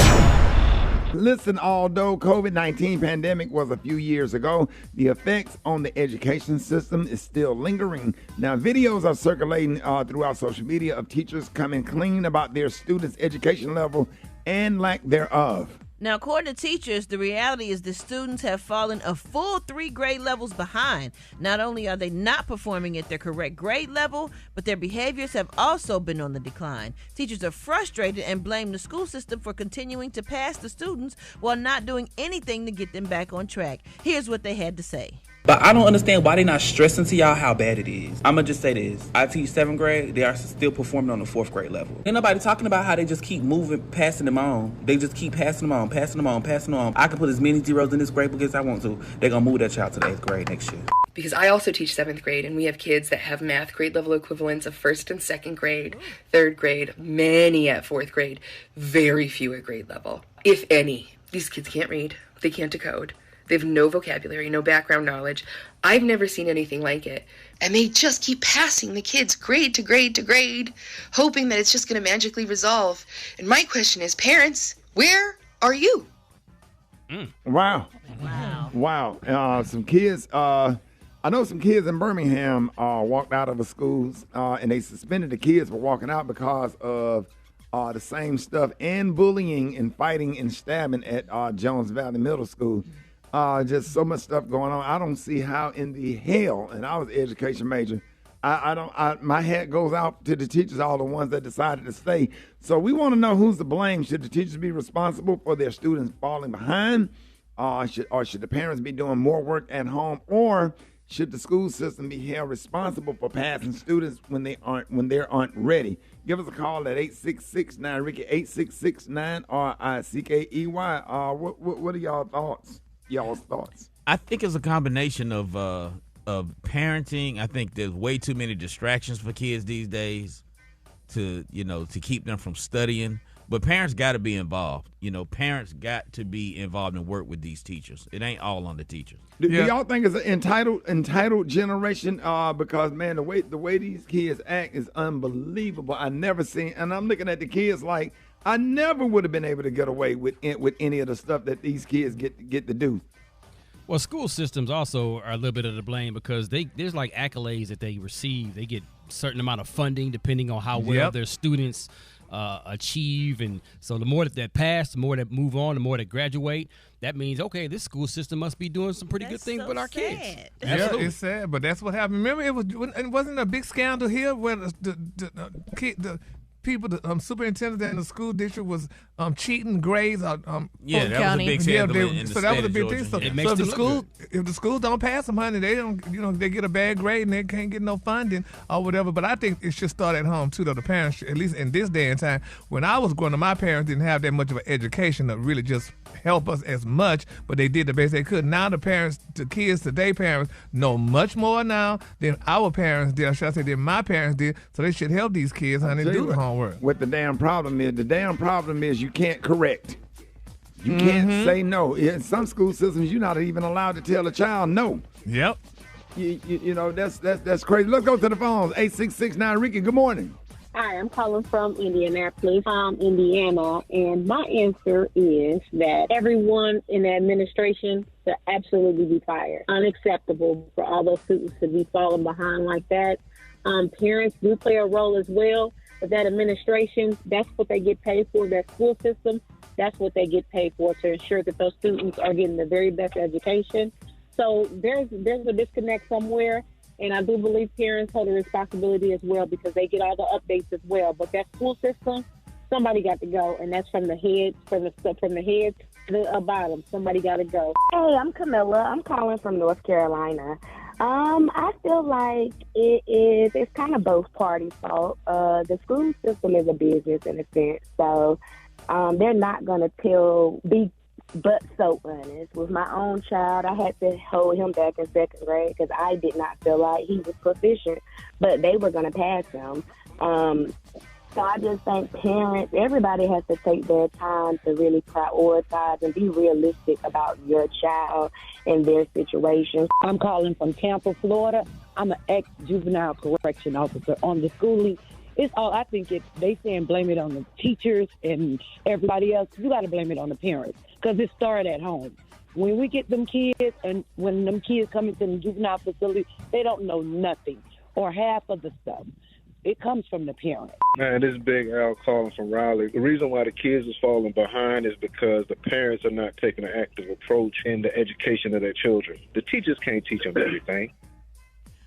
Listen, although COVID-19 pandemic was a few years ago, the effects on the education system is still lingering. Now, videos are circulating throughout social media of teachers coming clean about their students' education level and lack thereof. Now, according to teachers, the reality is the students have fallen a full 3 grade levels behind. Not only are they not performing at their correct grade level, but their behaviors have also been on the decline. Teachers are frustrated and blame the school system for continuing to pass the students while not doing anything to get them back on track. Here's what they had to say. But I don't understand why they're not stressing to y'all how bad it is. I'm going to just say this. I teach 7th grade. They are still performing on the 4th grade level. Ain't nobody talking about how they just keep moving, passing them on. They just keep passing them on, passing them on, passing them on. I can put as many zeros in this grade book as I want to. They're going to move that child to the 8th grade next year. Because I also teach 7th grade, and we have kids that have math grade level equivalents of 1st and 2nd grade, 3rd grade, many at 4th grade, very few at grade level, if any. These kids can't read. They can't decode. They have no vocabulary, no background knowledge. I've never seen anything like it. And they just keep passing the kids grade to grade to grade, hoping that it's just going to magically resolve. And my question is, parents, where are you? Wow. Some kids, I know some kids in Birmingham walked out of the schools and they suspended the kids for walking out because of the same stuff and bullying and fighting and stabbing at Jones Valley Middle School. Just so much stuff going on. I don't see how in the hell, and I was an education major, my hat goes out to the teachers, all the ones that decided to stay. So we want to know who's to blame. Should the teachers be responsible for their students falling behind? Should the parents be doing more work at home? Or should the school system be held responsible for passing students when they aren't ready? Give us a call at 866-9-RICKY, 866-9-RICKEY. What are y'all thoughts? I think it's a combination of parenting. I think there's way too many distractions for kids these days to keep them from studying. But parents got to be involved. Parents got to be involved and work with these teachers. It ain't all on the teachers. Do y'all think it's an entitled generation? Because man, the way these kids act is unbelievable. I never seen, and I'm looking at the kids like I never would have been able to get away with any of the stuff that these kids get to do. Well, school systems also are a little bit of the blame because there's like accolades that they receive. They get a certain amount of funding depending on how well their students achieve. And so the more that pass, the more that move on, the more that graduate. That means, okay, this school system must be doing some pretty good things with our kids. Yeah, it's sad, but that's what happened. Remember, it wasn't a big scandal here where the people, the superintendent in the school district was cheating grades. That was a big scandal in the so that was a big Georgia. thing. So if the schools don't pass them, honey, they don't. They get a bad grade and they can't get no funding or whatever. But I think it should start at home too. Though the parents, at least in this day and time, when I was growing up, my parents didn't have that much of an education to really just help us as much, but they did the best they could. Now the kids today parents know much more now than our parents did, or should I say than my parents did, so they should help these kids, honey, do the homework. What the damn problem is you can't correct. You can't say no. In some school systems, you're not even allowed to tell a child no. Yep. You know, that's crazy. Let's go to the phones. 8669 Ricky, good morning. Hi, I'm calling from Indianapolis, Indiana, and my answer is that everyone in the administration should absolutely be fired. Unacceptable for all those students to be falling behind like that. Parents do play a role as well, but that administration, that's what they get paid for. That school system, that's what they get paid for, to ensure that those students are getting the very best education. So there's a disconnect somewhere. And I do believe parents hold a responsibility as well, because they get all the updates as well. But that school system, somebody got to go, and that's from the head, from the head to the bottom. Somebody got to go. Hey, I'm Camilla. I'm calling from North Carolina. I feel like it's kind of both parties' fault. The school system is a business in a sense, so they're not going to be but so honest. With my own child, I had to hold him back in second grade because I did not feel like he was proficient, but they were going to pass him. So I just think parents, everybody has to take their time to really prioritize and be realistic about your child and their situation. I'm calling from Tampa, Florida. I'm an ex-juvenile correction officer on the schooling. It's all, I think they saying blame it on the teachers and everybody else. You got to blame it on the parents, because it started at home. When we get them kids, and when them kids come into the juvenile facility, they don't know nothing or half of the stuff. It comes from the parents. Man, this is Big Al calling from Raleigh. The reason why the kids is falling behind is because the parents are not taking an active approach in the education of their children. The teachers can't teach them everything.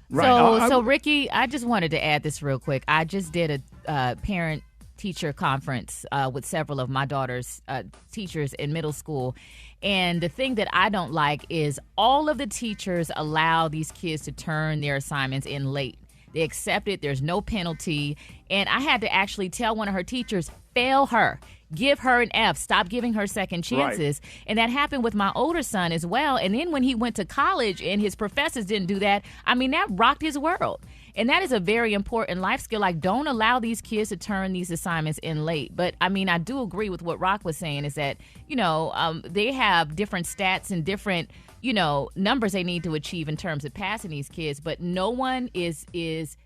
Right. So Ricky, I just wanted to add this real quick. I just did a parent-teacher conference with several of my daughter's teachers in middle school. And the thing that I don't like is all of the teachers allow these kids to turn their assignments in late. They accept it. There's no penalty. And I had to actually tell one of her teachers, fail her. Give her an F. Stop giving her second chances. Right. And that happened with my older son as well. And then when he went to college and his professors didn't do that, I mean, that rocked his world. And that is a very important life skill. Like, don't allow these kids to turn these assignments in late. But, I mean, I do agree with what Rock was saying, is that, you know, they have different stats and different, you know, numbers they need to achieve in terms of passing these kids. But no one is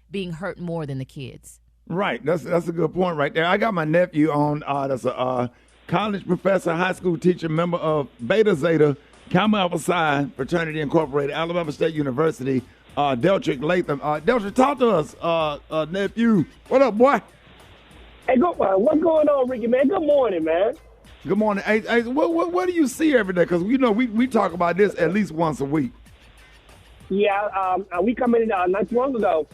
being hurt more than the kids. Right. That's a good point right there. I got my nephew on. That's a college professor, high school teacher, member of Beta Zeta Gamma Alpha Psi Fraternity Incorporated, Alabama State University, Deltrick Latham. Deltrick, talk to us, nephew. What up, boy? Hey, what's going on, Ricky, man? Good morning, man. Good morning. Hey, what do you see every day? Because, you know, we talk about this at least once a week. Yeah, we come in not too long ago.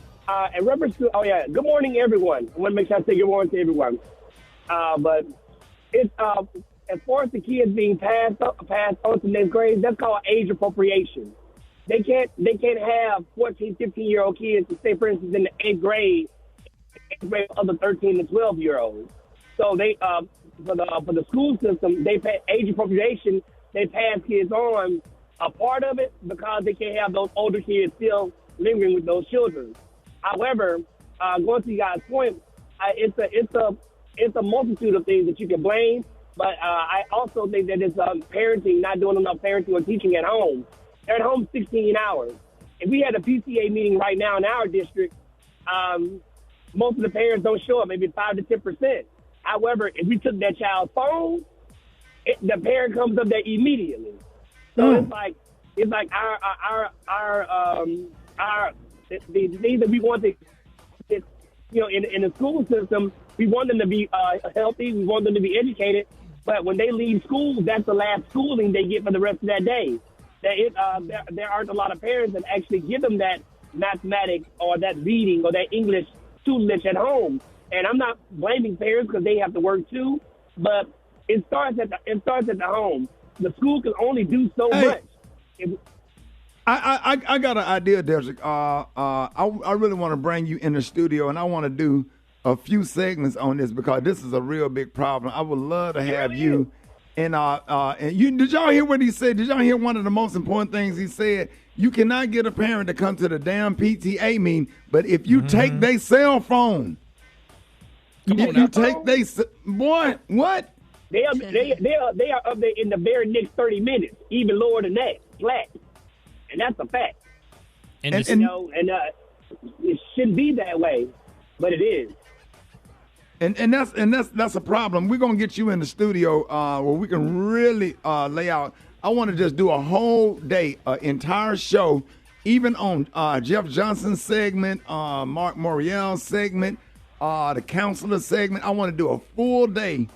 In reference to, good morning, everyone. I want to make sure I say good morning to everyone. But it's as far as the kids being passed on to next grade, that's called age appropriation. They can't have 14, 15-year-old kids to say, for instance, in the eighth grade of the 13 and 12-year-olds. So they for the school system, they pay age appropriation. They pass kids on a part of it because they can't have those older kids still lingering with those children. However, going to you guys' point, it's a multitude of things that you can blame, but I also think that it's parenting, not doing enough parenting or teaching at home. They're at home 16 hours. If we had a PTA meeting right now in our district, most of the parents don't show up, maybe 5 to 10%. However, if we took that child's phone, the parent comes up there immediately. So it's like the things that we want to, you know, in the school system, we want them to be healthy, we want them to be educated, but when they leave school, that's the last schooling they get for the rest of that day. There aren't a lot of parents that actually give them that mathematics or that reading or that English tutelage at home. And I'm not blaming parents because they have to work too, but it starts at the home. The school can only do so much. I got an idea, Derek. I really want to bring you in the studio, and I want to do a few segments on this because this is a real big problem. I would love to have you And did y'all hear what he said? Did y'all hear one of the most important things he said? You cannot get a parent to come to the damn PTA meeting, but if you take their cell phone, if you take they boy, what? They are up there in the very next 30 minutes, even lower than that, flat, and that's a fact. And it shouldn't be that way, but it is. And that's a problem. We're gonna get you in the studio where we can really lay out. I want to just do a whole day, entire show, even on Jeff Johnson's segment, Mark Moriel's segment, the counselor segment. I want to do a full day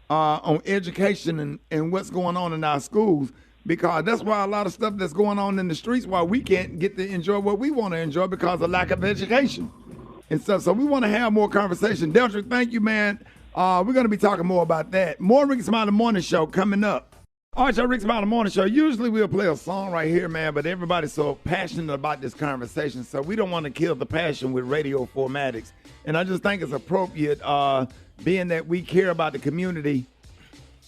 on education and what's going on in our schools, because that's why a lot of stuff that's going on in the streets, why we can't get to enjoy what we want to enjoy because of lack of education and stuff. So we want to have more conversation. Deltrick, thank you, man. We're going to be talking more about that. More Rickey Smiley Morning Show coming up. All right, y'all, Rickey Smiley Morning Show. Usually we'll play a song right here, man, but everybody's so passionate about this conversation, so we don't want to kill the passion with radio formatics. And I just think it's appropriate, being that we care about the community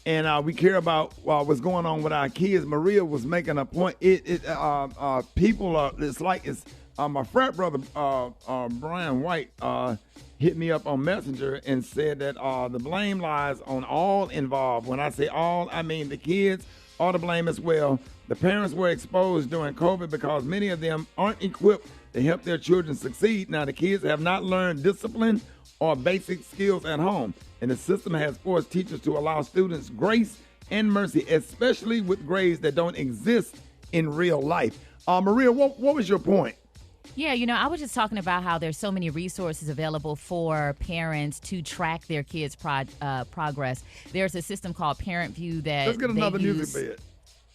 and we care about what's going on with our kids. Maria was making a point. People are, it's like it's my frat brother, Brian White, hit me up on Messenger and said that the blame lies on all involved. When I say all, I mean the kids are to blame as well. The parents were exposed during COVID because many of them aren't equipped to help their children succeed. Now, the kids have not learned discipline or basic skills at home, and the system has forced teachers to allow students grace and mercy, especially with grades that don't exist in real life. Maria, what was your point? Yeah, I was just talking about how there's so many resources available for parents to track their kids' progress. There's a system called Parent View that Let's get another music bed.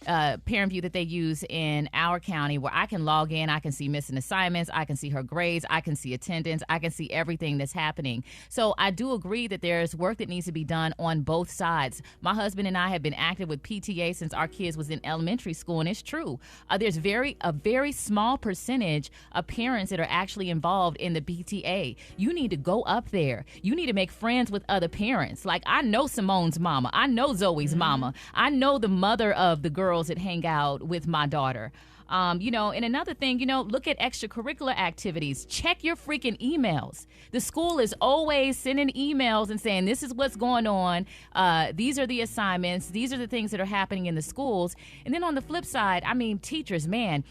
Parent View that they use in our county, where I can log in, I can see missing assignments, I can see her grades, I can see attendance, I can see everything that's happening. So I do agree that there's work that needs to be done on both sides. My husband and I have been active with PTA since our kids was in elementary school, and it's true. There's a very small percentage of parents that are actually involved in the PTA. You need to go up there. You need to make friends with other parents. Like, I know Simone's mama. I know Zoe's mama. I know the mother of the girls that hang out with my daughter. And another thing, look at extracurricular activities. Check your freaking emails. The school is always sending emails and saying, this is what's going on. These are the assignments. These are the things that are happening in the schools. And then on the flip side, teachers, man,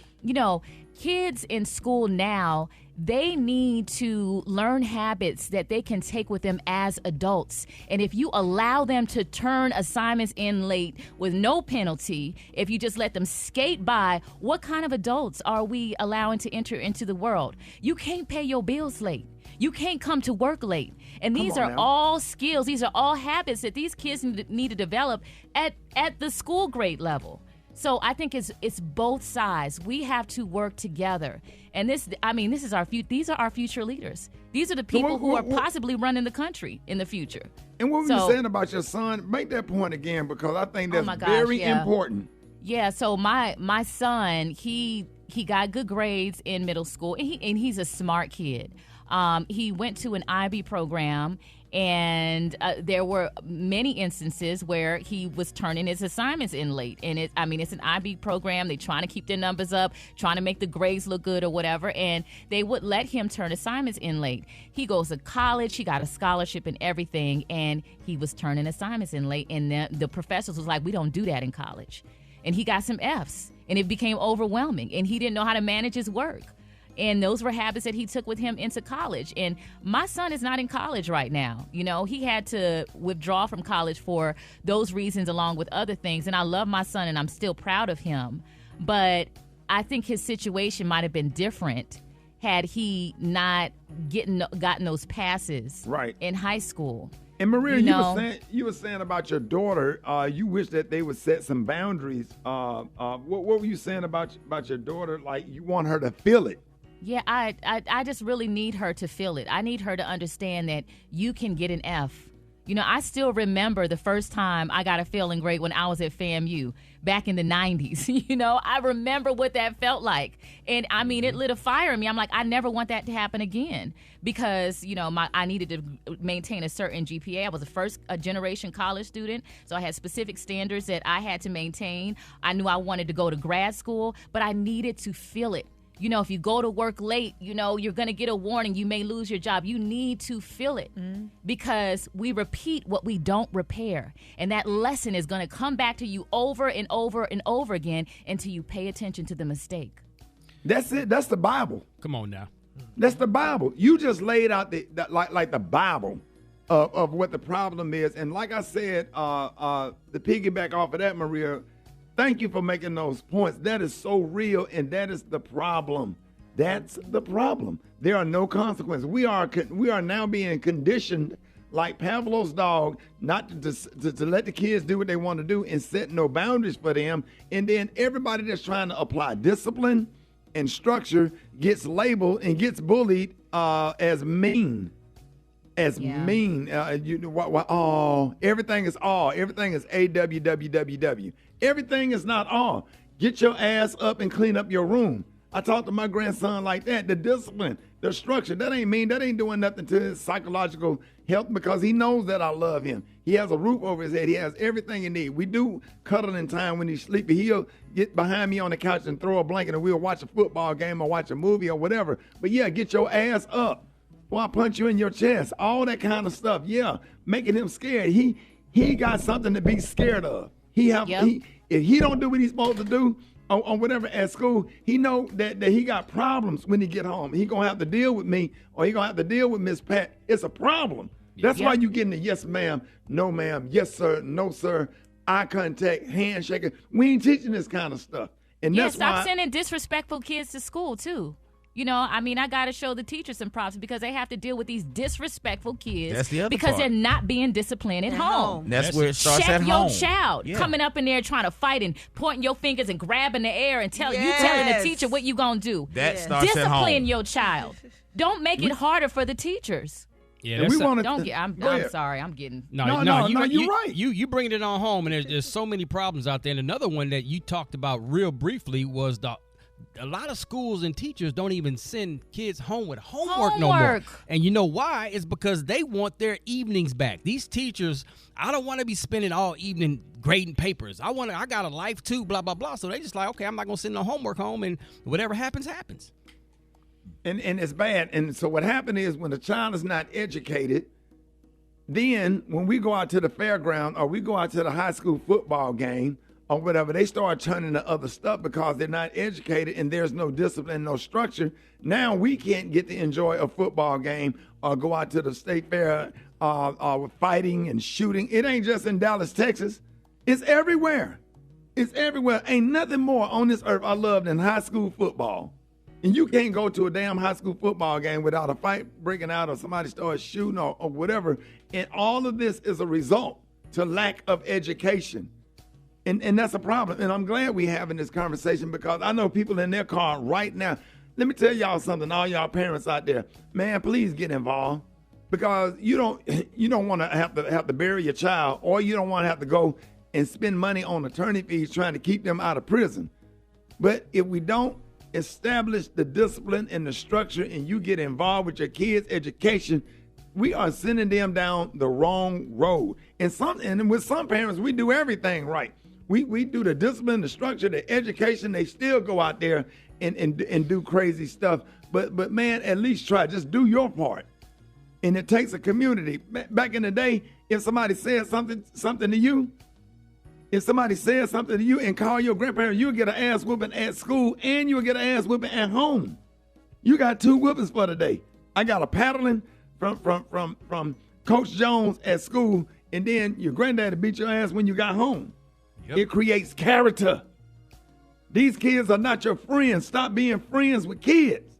kids in school now, they need to learn habits that they can take with them as adults. And if you allow them to turn assignments in late with no penalty, if you just let them skate by, what kind of adults are we allowing to enter into the world? You can't pay your bills late. You can't come to work late. And these are all skills. These are all habits that these kids need to develop at the school grade level. So I think it's both sides. We have to work together. And these are our future leaders. These are the people who are possibly running the country in the future. And what were you saying about your son? Make that point again, because I think that's very important. Yeah, so my son, he got good grades in middle school, and he's a smart kid. He went to an IB program, and there were many instances where he was turning his assignments in late. And it's an IB program. They're trying to keep their numbers up, trying to make the grades look good or whatever. And they would let him turn assignments in late. He goes to college. He got a scholarship and everything. And he was turning assignments in late. And the professors was like, we don't do that in college. And he got some Fs. And it became overwhelming. And he didn't know how to manage his work. And those were habits that he took with him into college. And my son is not in college right now. He had to withdraw from college for those reasons, along with other things. And I love my son, and I'm still proud of him. But I think his situation might have been different had he not gotten those passes in high school. And Maria, you were saying about your daughter. You wish that they would set some boundaries. What were you saying about your daughter? Like, you want her to feel it. Yeah, I just really need her to feel it. I need her to understand that you can get an F. You know, I still remember the first time I got a failing grade when I was at FAMU back in the 90s. You know, I remember what that felt like. And, I mean, it lit a fire in me. I'm like, I never want that to happen again because, you know, I needed to maintain a certain GPA. I was a first-generation college student, so I had specific standards that I had to maintain. I knew I wanted to go to grad school, but I needed to feel it. You know, if you go to work late, you know, you're going to get a warning. You may lose your job. You need to feel it because we repeat what we don't repair. And that lesson is going to come back to you over and over and over again until you pay attention to the mistake. That's it. That's the Bible. Come on now. That's the Bible. You just laid out like the Bible of what the problem is. And like I said, the piggyback off of that, Maria, thank you for making those points. That is so real, and that is the problem. That's the problem. There are no consequences. We are now being conditioned like Pavlov's dog not to let the kids do what they want to do and set no boundaries for them. And then everybody that's trying to apply discipline and structure gets labeled and gets bullied as mean. Mean. Everything is all. Everything is AWWWW. Everything is not all. Get your ass up and clean up your room. I talked to my grandson like that. The discipline, the structure, that ain't mean. That ain't doing nothing to his psychological health because he knows that I love him. He has a roof over his head. He has everything he needs. We do cuddle in time when he's sleepy. He'll get behind me on the couch and throw a blanket and we'll watch a football game or watch a movie or whatever. But yeah, get your ass up. Well, I punch you in your chest. All that kind of stuff. Yeah, making him scared. He got something to be scared of. If he don't do what he's supposed to do or whatever at school, he know that he got problems when he get home. He gonna have to deal with me or he gonna have to deal with Miss Pat. It's a problem. That's why you getting the yes ma'am, no ma'am, yes sir, no sir, eye contact, handshaking. We ain't teaching this kind of stuff. And that's stop sending disrespectful kids to school too. You know, I mean, I got to show the teachers some props because they have to deal with these disrespectful kids. That's the other because part. They're not being disciplined at home. That's where it starts Check at home. your child coming up in there trying to fight and pointing your fingers and grabbing the air and telling the teacher what you gonna do. That starts at home. Discipline your child. Don't make it harder for the teachers. Yeah, I'm sorry. I'm getting you're right. You bringing it on home, and there's so many problems out there. And another one that you talked about real briefly was a lot of schools and teachers don't even send kids home with homework no more. And you know why? It's because they want their evenings back. These teachers, I don't want to be spending all evening grading papers. I got a life too, blah, blah, blah. So they just like, okay, I'm not going to send no homework home, and whatever happens, happens. And it's bad. And so what happened is when the child is not educated, then when we go out to the fairground or we go out to the high school football game, or whatever, they start turning to other stuff because they're not educated and there's no discipline, no structure. Now we can't get to enjoy a football game or go out to the state fair with fighting and shooting. It ain't just in Dallas, Texas. It's everywhere. It's everywhere. Ain't nothing more on this earth I love than high school football. And you can't go to a damn high school football game without a fight breaking out or somebody starts shooting or whatever. And all of this is a result to lack of education. And that's a problem. And I'm glad we're having this conversation because I know people in their car right now. Let me tell y'all something, all y'all parents out there. Man, please get involved because you don't want to have to bury your child, or you don't want to have to go and spend money on attorney fees trying to keep them out of prison. But if we don't establish the discipline and the structure and you get involved with your kids' education, we are sending them down the wrong road. And with some parents, we do everything right. We do the discipline, the structure, the education. They still go out there and do crazy stuff. But man, at least try. Just do your part. And it takes a community. Back in the day, if somebody said something to you, and call your grandparents, you'll get an ass whooping at school and you'll get an ass whooping at home. You got 2 whoopings for the day. I got a paddling from Coach Jones at school, and then your granddaddy beat your ass when you got home. Yep. It creates character. These kids are not your friends. Stop being friends with kids.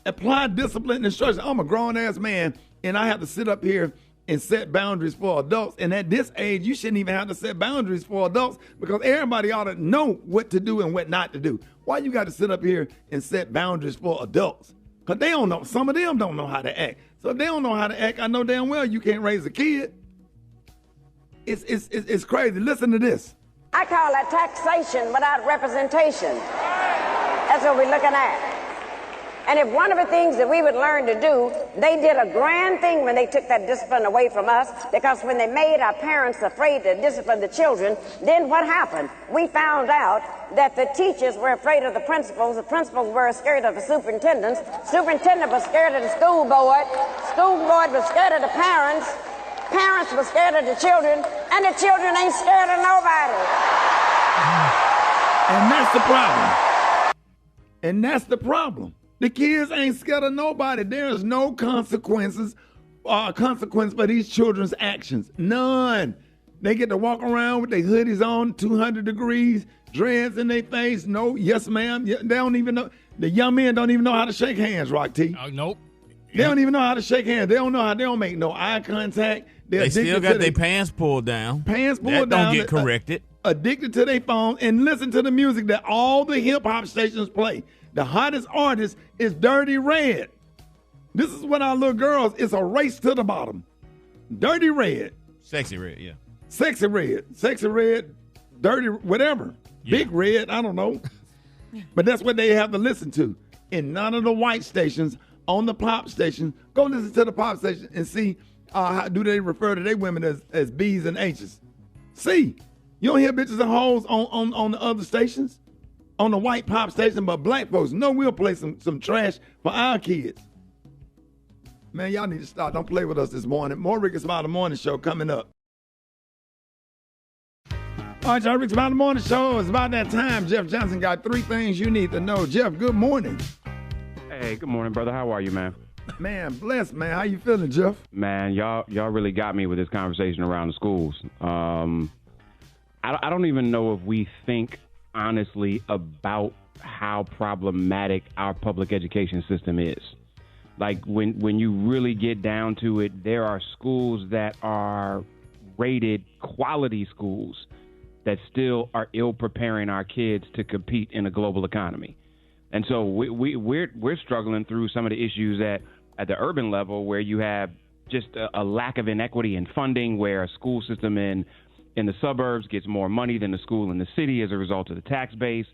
Apply discipline and instruction. I'm a grown-ass man, and I have to sit up here and set boundaries for adults. And at this age, you shouldn't even have to set boundaries for adults because everybody ought to know what to do and what not to do. Why you got to sit up here and set boundaries for adults? Because they don't know. Some of them don't know how to act. So if they don't know how to act, I know damn well you can't raise a kid. It's crazy. Listen to this. I call that taxation without representation. That's what we're looking at. And if one of the things that we would learn to do, they did a grand thing when they took that discipline away from us, because when they made our parents afraid to discipline the children, then what happened? We found out that the teachers were afraid of the principals were scared of the superintendent was scared of the school board was scared of the parents were scared of the children, and the children ain't scared of nobody. And that's the problem. The kids ain't scared of nobody. There is no consequence for these children's actions. None. They get to walk around with their hoodies on, 200 degrees, dreads in their face. No, yes, ma'am. They don't even know. The young men don't even know how to shake hands, Rock T. Nope. They don't even know how to shake hands. They don't know how. They don't make no eye contact. They still got their pants pulled down. Pants pulled that down. Don't get corrected. Addicted to their phone and listen to the music that all the hip hop stations play. The hottest artist is Dirty Red. This is what our little girls. It's a race to the bottom. Dirty Red. Sexy Red, yeah. Sexy Red, Dirty, whatever. Yeah. Big Red, I don't know. But that's what they have to listen to. In none of the white stations, on the pop station, go listen to the pop station and see how do they refer to their women as B's and H's. See, you don't hear bitches and hoes on the other stations, on the white pop station, but black folks know we'll play some trash for our kids. Man, y'all need to stop. Don't play with us this morning. More Rickey Smiley Morning Show coming up. All right, y'all, Rickey Smiley Morning Show. It's about that time. Jeff Johnson got 3 things you need to know. Jeff, good morning. Hey, good morning, brother. How are you, man? Man, blessed, man. How you feeling, Jeff? Man, y'all really got me with this conversation around the schools. I don't even know if we think honestly about how problematic our public education system is. Like when you really get down to it, there are schools that are rated quality schools that still are ill preparing our kids to compete in a global economy. And so we're struggling through some of the issues at the urban level, where you have just a lack of inequity in funding, where a school system in the suburbs gets more money than the school in the city as a result of the tax base,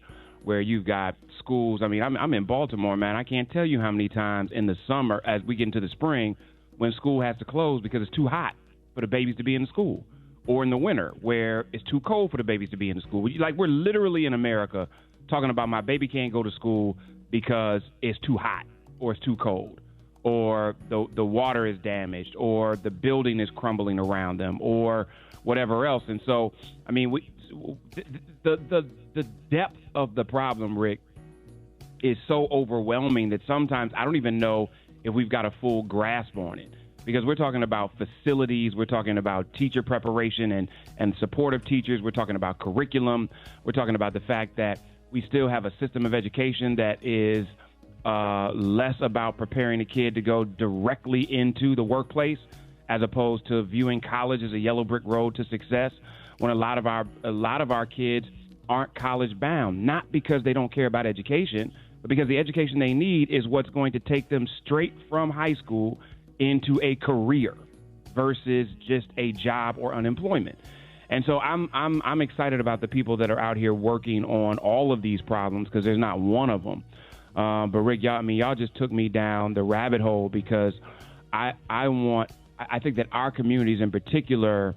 where you've got schools. I mean, I'm in Baltimore, man. I can't tell you how many times in the summer, as we get into the spring, when school has to close because it's too hot for the babies to be in the school, or in the winter where it's too cold for the babies to be in the school. Like, we're literally in America talking about my baby can't go to school because it's too hot, or it's too cold, or the water is damaged, or the building is crumbling around them, or whatever else. And so, I mean, the depth of the problem, Rick, is so overwhelming that sometimes I don't even know if we've got a full grasp on it. Because we're talking about facilities, we're talking about teacher preparation and support of teachers, we're talking about curriculum, we're talking about the fact that we still have a system of education that is less about preparing a kid to go directly into the workplace, as opposed to viewing college as a yellow brick road to success, when a lot of our kids aren't college bound, not because they don't care about education, but because the education they need is what's going to take them straight from high school into a career versus just a job or unemployment. And so I'm excited about the people that are out here working on all of these problems, because there's not one of them. But Rick, y'all just took me down the rabbit hole, because I think that our communities in particular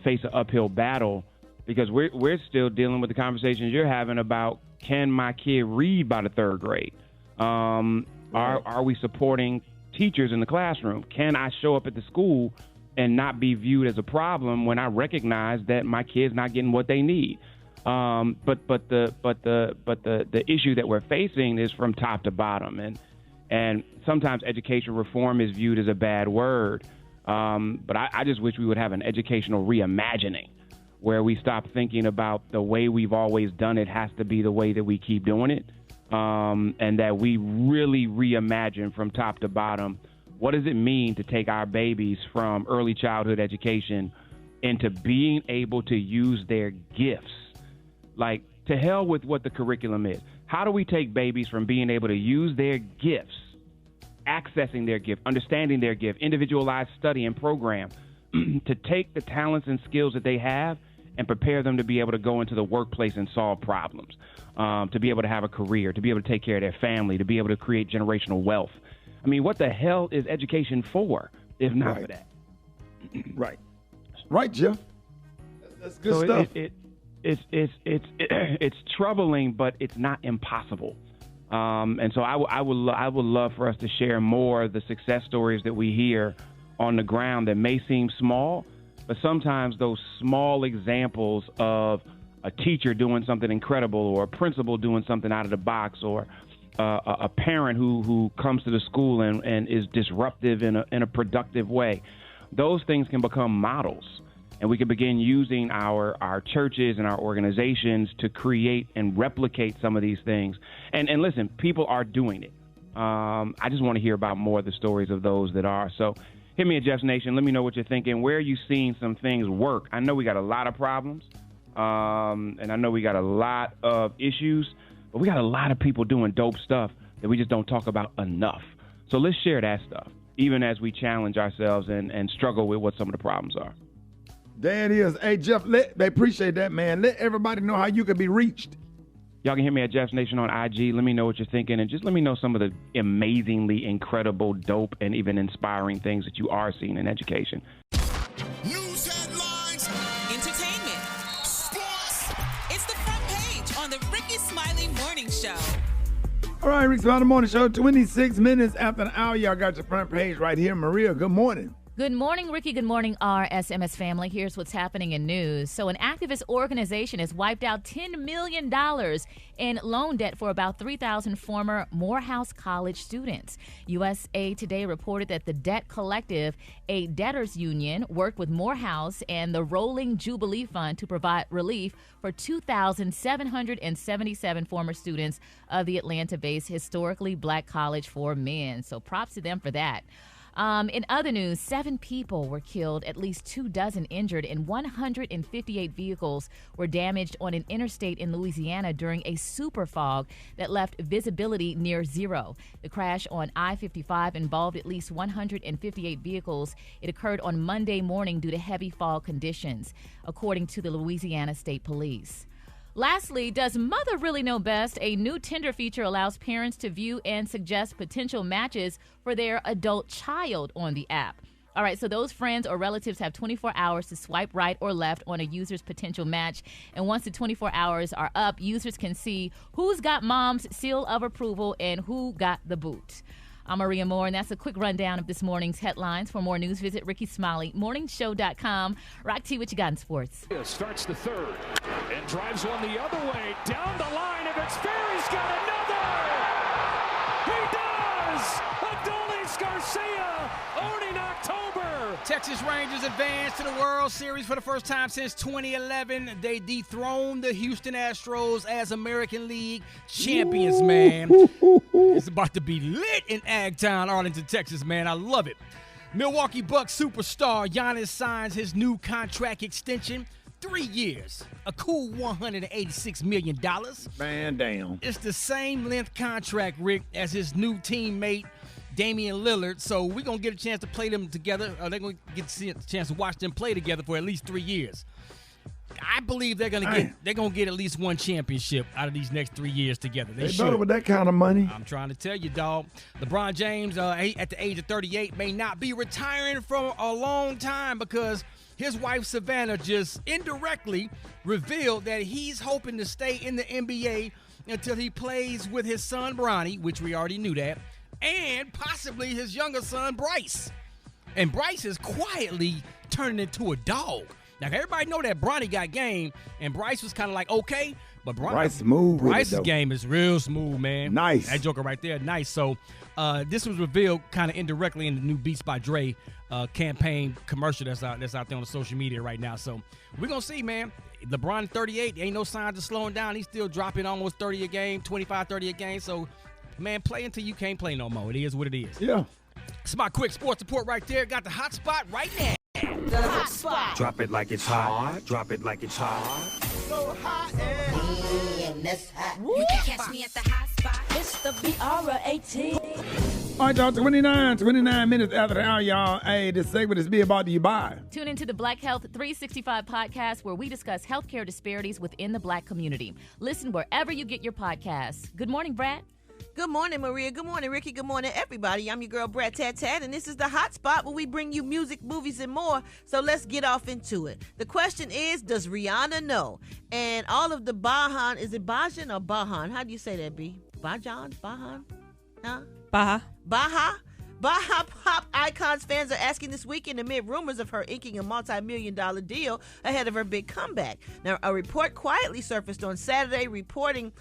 face an uphill battle, because we're still dealing with the conversations you're having about, can my kid read by the 3rd grade? Are we supporting teachers in the classroom? Can I show up at the school and not be viewed as a problem when I recognize that my kid's not getting what they need? But the issue that we're facing is from top to bottom, and sometimes education reform is viewed as a bad word. But I just wish we would have an educational reimagining, where we stop thinking about the way we've always done it has to be the way that we keep doing it. And that we really reimagine from top to bottom, what does it mean to take our babies from early childhood education into being able to use their gifts? Like, to hell with what the curriculum is. How do we take babies from being able to use their gifts accessing their gift, understanding their gift, individualized study and program to take the talents and skills that they have and prepare them to be able to go into the workplace and solve problems, to be able to have a career, to be able to take care of their family, to be able to create generational wealth. I mean, what the hell is education for if not for that? Right. Right, Jeff. That's good stuff. It's troubling, but it's not impossible. And so I would love for us to share more of the success stories that we hear on the ground that may seem small, but sometimes those small examples of a teacher doing something incredible, or a principal doing something out of the box, or a parent who comes to the school and is disruptive in a productive way. Those things can become models, and we can begin using our churches and our organizations to create and replicate some of these things. And listen, people are doing it. I just want to hear about more of the stories of those that are. So hit me at Jeff's Nation. Let me know what you're thinking. Where are you seeing some things work? I know we got a lot of problems, and I know we got a lot of issues, but we got a lot of people doing dope stuff that we just don't talk about enough. So let's share that stuff, even as we challenge ourselves and struggle with what some of the problems are. There it is. Hey, Jeff, they appreciate that, man. Let everybody know how you can be reached. Y'all can hit me at Jeff's Nation on IG. Let me know what you're thinking, and just let me know some of the amazingly incredible, dope, and even inspiring things that you are seeing in education. News headlines, entertainment, sports. It's the front page on the Rickey Smiley Morning Show. All right, Rickey Smiley Morning Show, 26 minutes after an hour. Y'all got your front page right here. Maria, good morning. Good morning, Ricky. Good morning, RSMS family. Here's what's happening in news. So an activist organization has wiped out $10 million in loan debt for about 3,000 former Morehouse College students. USA Today reported that the Debt Collective, a debtors union, worked with Morehouse and the Rolling Jubilee Fund to provide relief for 2,777 former students of the Atlanta-based historically black college for men. So props to them for that. In other news, 7 people were killed, at least 24 injured, and 158 vehicles were damaged on an interstate in Louisiana during a super fog that left visibility near zero. The crash on I-55 involved at least 158 vehicles. It occurred on Monday morning due to heavy fog conditions, according to the Louisiana State Police. Lastly, does Mother Really Know Best? A new Tinder feature allows parents to view and suggest potential matches for their adult child on the app. All right, so those friends or relatives have 24 hours to swipe right or left on a user's potential match. And once the 24 hours are up, users can see who's got mom's seal of approval and who got the boot. I'm Maria Moore, and that's a quick rundown of this morning's headlines. For more news, visit RickeySmileyMorningShow.com. Rock T, what you got in sports? Starts the third and drives one the other way. Down the line, if it's fair, he's got another! He does! Adolis Garcia, owning October! Texas Rangers advance to the World Series for the first time since 2011. They dethroned the Houston Astros as American League champions, man. It's about to be lit in Agtown, Arlington, Texas, man. I love it. Milwaukee Bucks superstar Giannis signs his new contract extension. 3 years, a cool $186 million. Man, damn. It's the same length contract, Rick, as his new teammate, Damian Lillard. So we're going to get a chance to play them together. They're going to get a chance to watch them play together for at least 3 years. I believe they're gonna get at least one championship out of these next 3 years together. They better with that kind of money. I'm trying to tell you, dog. LeBron James, at the age of 38, may not be retiring for a long time because his wife Savannah just indirectly revealed that he's hoping to stay in the NBA until he plays with his son Bronny, which we already knew that, and possibly his younger son Bryce. And Bryce is quietly turning into a dog. Now, everybody know that Bronny got game, and Bryce was kind of like, okay, but Bryce's game is real smooth, man. Nice. That joker right there, nice. So this was revealed kind of indirectly in the new Beats by Dre campaign commercial that's out there on the social media right now. So we're going to see, man. LeBron 38, ain't no signs of slowing down. He's still dropping almost 30 a game, 25, 30 a game. So, man, play until you can't play no more. It is what it is. Yeah. It's my quick sports report right there. Got the hot spot right now. The hot spot. Drop it like it's hot. Drop it like it's hot. So hot and that's hot. You can catch me at the hot spot. It's the BR18. All right, y'all, 29 minutes after the hour, y'all. Hey, this segment is Be About You Buy. Tune into the Black Health 365 podcast where we discuss healthcare disparities within the Black community. Listen wherever you get your podcasts. Good morning, Brad. Good morning, Maria. Good morning, Ricky. Good morning, everybody. I'm your girl, Brad Tat Tat, and this is the Hot Spot where we bring you music, movies, and more. So let's get off into it. The question is, does Rihanna know? And all of the Bahan, is it Bajan or Bahan? How do you say that, B? Bajan? Bahan? Huh? Baha pop icons fans are asking this weekend amid rumors of her inking a multi-million-dollar deal ahead of her big comeback. Now, a report quietly surfaced on Saturday reporting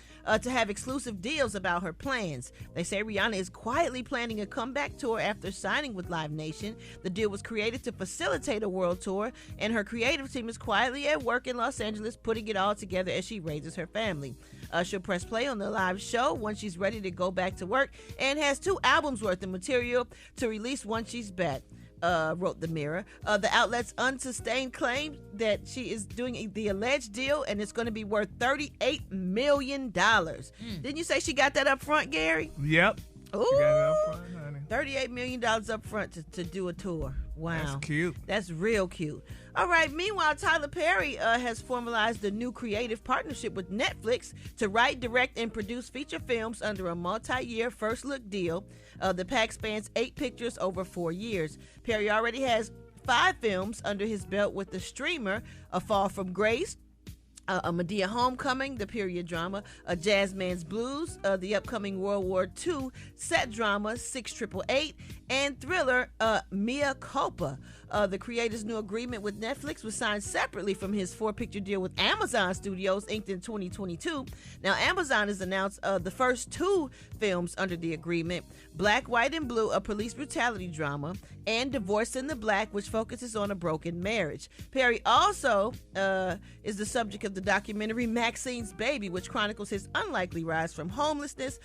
to have exclusive deals about her plans. They say Rihanna is quietly planning a comeback tour after signing with Live Nation. The deal was created to facilitate a world tour, and her creative team is quietly at work in Los Angeles putting it all together as she raises her family. She'll press play on the live show once she's ready to go back to work and has 2 albums worth of material to release once she's back, wrote The Mirror. The outlet's unsustained claim that she is doing the alleged deal and it's going to be worth $38 million. Didn't you say she got that up front, Gary? Yep. Ooh, she got it up front, honey. $38 million up front to do a tour. Wow. That's cute. That's real cute. All right. Meanwhile, Tyler Perry has formalized a new creative partnership with Netflix to write, direct, and produce feature films under a multi-year first look deal. The pack spans 8 pictures over 4 years. Perry already has 5 films under his belt with the streamer: A Fall from Grace, A Medea Homecoming, the period drama, A Jazzman's Blues, the upcoming World War II set drama 6888, and thriller Mea Culpa. The creator's new agreement with Netflix was signed separately from his 4-picture deal with Amazon Studios, inked in 2022. Now, Amazon has announced the first 2 films under the agreement: Black, White, and Blue, a police brutality drama, and Divorced in the Black, which focuses on a broken marriage. Perry also is the subject of the documentary Maxine's Baby, which chronicles his unlikely rise from homelessness,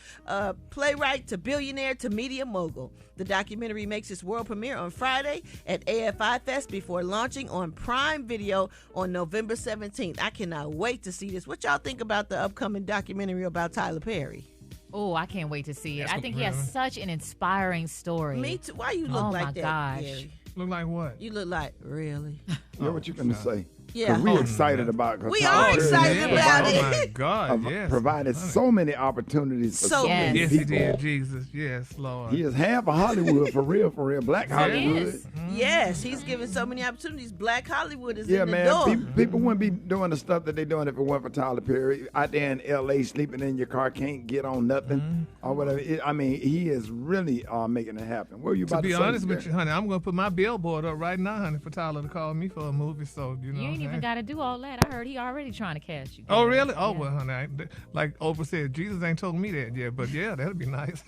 playwright to billionaire to media mogul. The documentary makes its world premiere on Friday at AFI Fest before launching on Prime Video on November 17th. I cannot wait to see this. What y'all think about the upcoming documentary about Tyler Perry? Oh, I can't wait to see it. That's I think he has such an inspiring story. Me too. Why you look like that? Oh, my gosh. Gary? Look like what? You look like, really? Yeah, what you gonna say? Yeah. 'Cause we excited about it. We are excited about it. Oh, my God, yes. Provided so many opportunities for so many Yes, he people. did, Jesus. Yes, Lord. He is half of Hollywood, for real, Black Hollywood. Yes, he's given so many opportunities. Black Hollywood is Yeah, in the man. door. People wouldn't be doing the stuff that they're doing if it weren't for Tyler Perry. Out there in L.A., sleeping in your car, can't get on nothing or whatever. He is really making it happen. What are you about to be say? honest with you, honey, I'm going to put my billboard up right now, honey, for Tyler to call me for a movie. So, you know. You ain't even got to do all that. I heard he already trying to cast you. Oh, really? Oh, well, honey, like Oprah said, Jesus ain't told me that yet, but yeah, that'd be nice.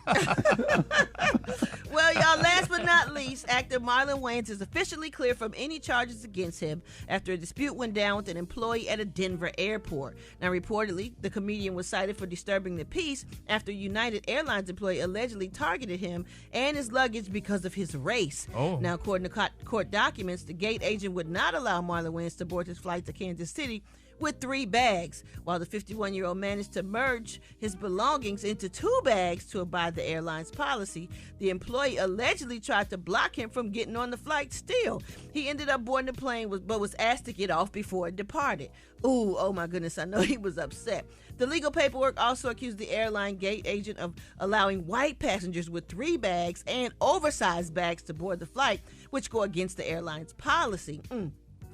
Well, y'all, last but not least, actor Marlon Wayans is officially cleared from any charges against him after a dispute went down with an employee at a Denver airport. Now, reportedly, the comedian was cited for disturbing the peace after a United Airlines employee allegedly targeted him and his luggage because of his race. Oh. Now, according to court documents, the gate agent would not allow Marlon Wayans to board his flight to Kansas City with 3 bags, while the 51-year-old managed to merge his belongings into 2 bags to abide the airline's policy. The employee allegedly tried to block him from getting on the flight still. He ended up boarding the plane, but was asked to get off before it departed. Ooh, oh my goodness, I know he was upset. The legal paperwork also accused the airline gate agent of allowing white passengers with 3 bags and oversized bags to board the flight, which go against the airline's policy.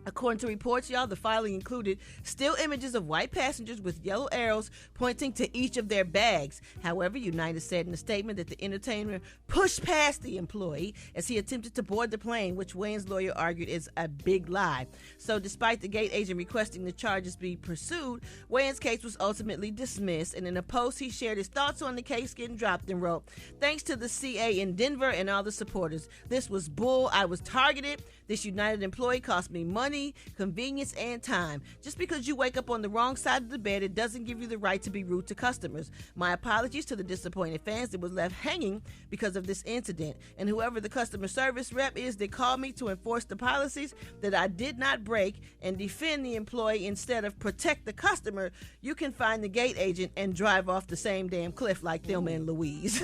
According to reports, y'all, the filing included still images of white passengers with yellow arrows pointing to each of their bags. However, United said in a statement that the entertainer pushed past the employee as he attempted to board the plane, which Wayne's lawyer argued is a big lie. So despite the gate agent requesting the charges be pursued, Wayne's case was ultimately dismissed, and in a post he shared his thoughts on the case getting dropped and wrote, "Thanks to the CA in Denver and all the supporters. This was bull. I was targeted. This United employee cost me money. money, convenience, and time. Just because you wake up on the wrong side of the bed, it doesn't give you the right to be rude to customers. My apologies to the disappointed fans that was left hanging because of this incident. And whoever the customer service rep is that called me to enforce the policies that I did not break and defend the employee instead of protect the customer, you can find the gate agent and drive off the same damn cliff like Thelma and Louise.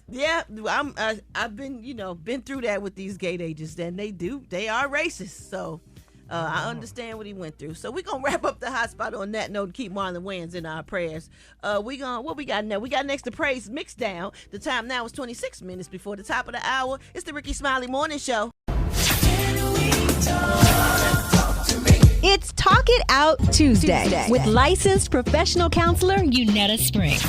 Yeah, I've been through that with these gate agents, and they are racist. So I understand what he went through. So we're gonna wrap up the hot spot on that note and keep Marlon Wayans in our prayers. What we got now? We got next to praise mix down. The time now is 26 minutes before the top of the hour. It's the Rickey Smiley Morning Show. It's Talk It Out Tuesday with licensed professional counselor Unetta Spring.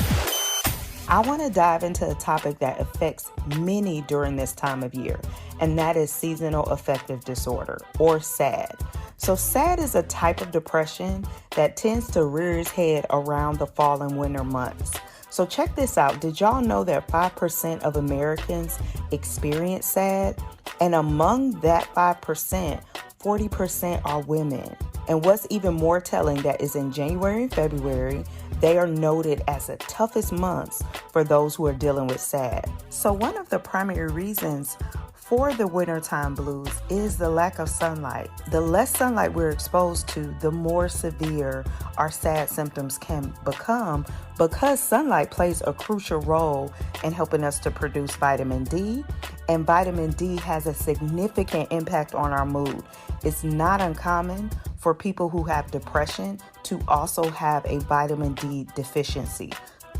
I want to dive into a topic that affects many during this time of year, and that is seasonal affective disorder, or SAD. So SAD is a type of depression that tends to rear its head around the fall and winter months. So check this out. Did y'all know that 5% of Americans experience SAD? And among that 5%, 40% are women. And what's even more telling, that is in January and February, they are noted as the toughest months for those who are dealing with SAD. So one of the primary reasons for the wintertime blues is the lack of sunlight. The less sunlight we're exposed to, the more severe our SAD symptoms can become, because sunlight plays a crucial role in helping us to produce vitamin D, and vitamin D has a significant impact on our mood. It's not uncommon for people who have depression to also have a vitamin D deficiency.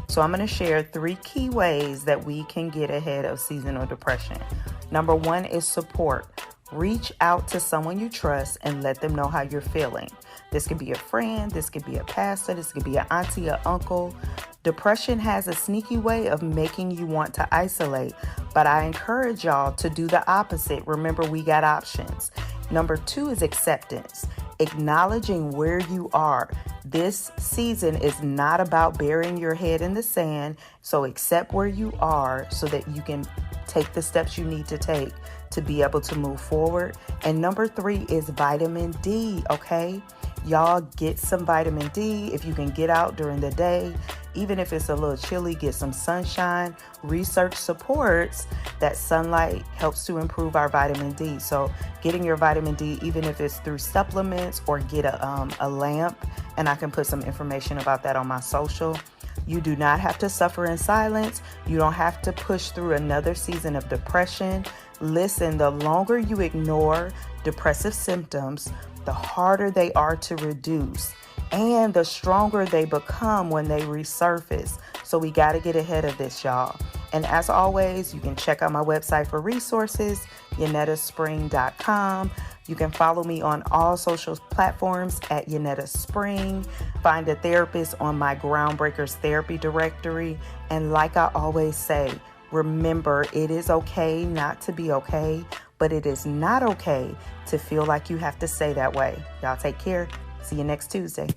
So I'm going to share 3 key ways that we can get ahead of seasonal depression. Number 1 is support. Reach out to someone you trust and let them know how you're feeling. This could be a friend, this could be a pastor, this could be an auntie or uncle. Depression has a sneaky way of making you want to isolate, but I encourage y'all to do the opposite. Remember, we got options. Number 2 is acceptance. Acknowledging where you are. This season is not about burying your head in the sand, so accept where you are so that you can take the steps you need to take to be able to move forward. And number 3 is vitamin D, okay? Y'all get some vitamin D if you can get out during the day. Even if it's a little chilly, get some sunshine. Research supports that sunlight helps to improve our vitamin D. So getting your vitamin D, even if it's through supplements, or get a lamp, and I can put some information about that on my social. You do not have to suffer in silence. You don't have to push through another season of depression. Listen, the longer you ignore depressive symptoms, the harder they are to reduce, and the stronger they become when they resurface. So we got to get ahead of this, y'all. And as always, you can check out my website for resources, YanettaSpring.com. You can follow me on all social platforms at Yanetta Spring. Find a therapist on my Groundbreakers therapy directory. And like I always say, remember, it is okay not to be okay, but it is not okay to feel like you have to stay that way. Y'all take care. See you next Tuesday.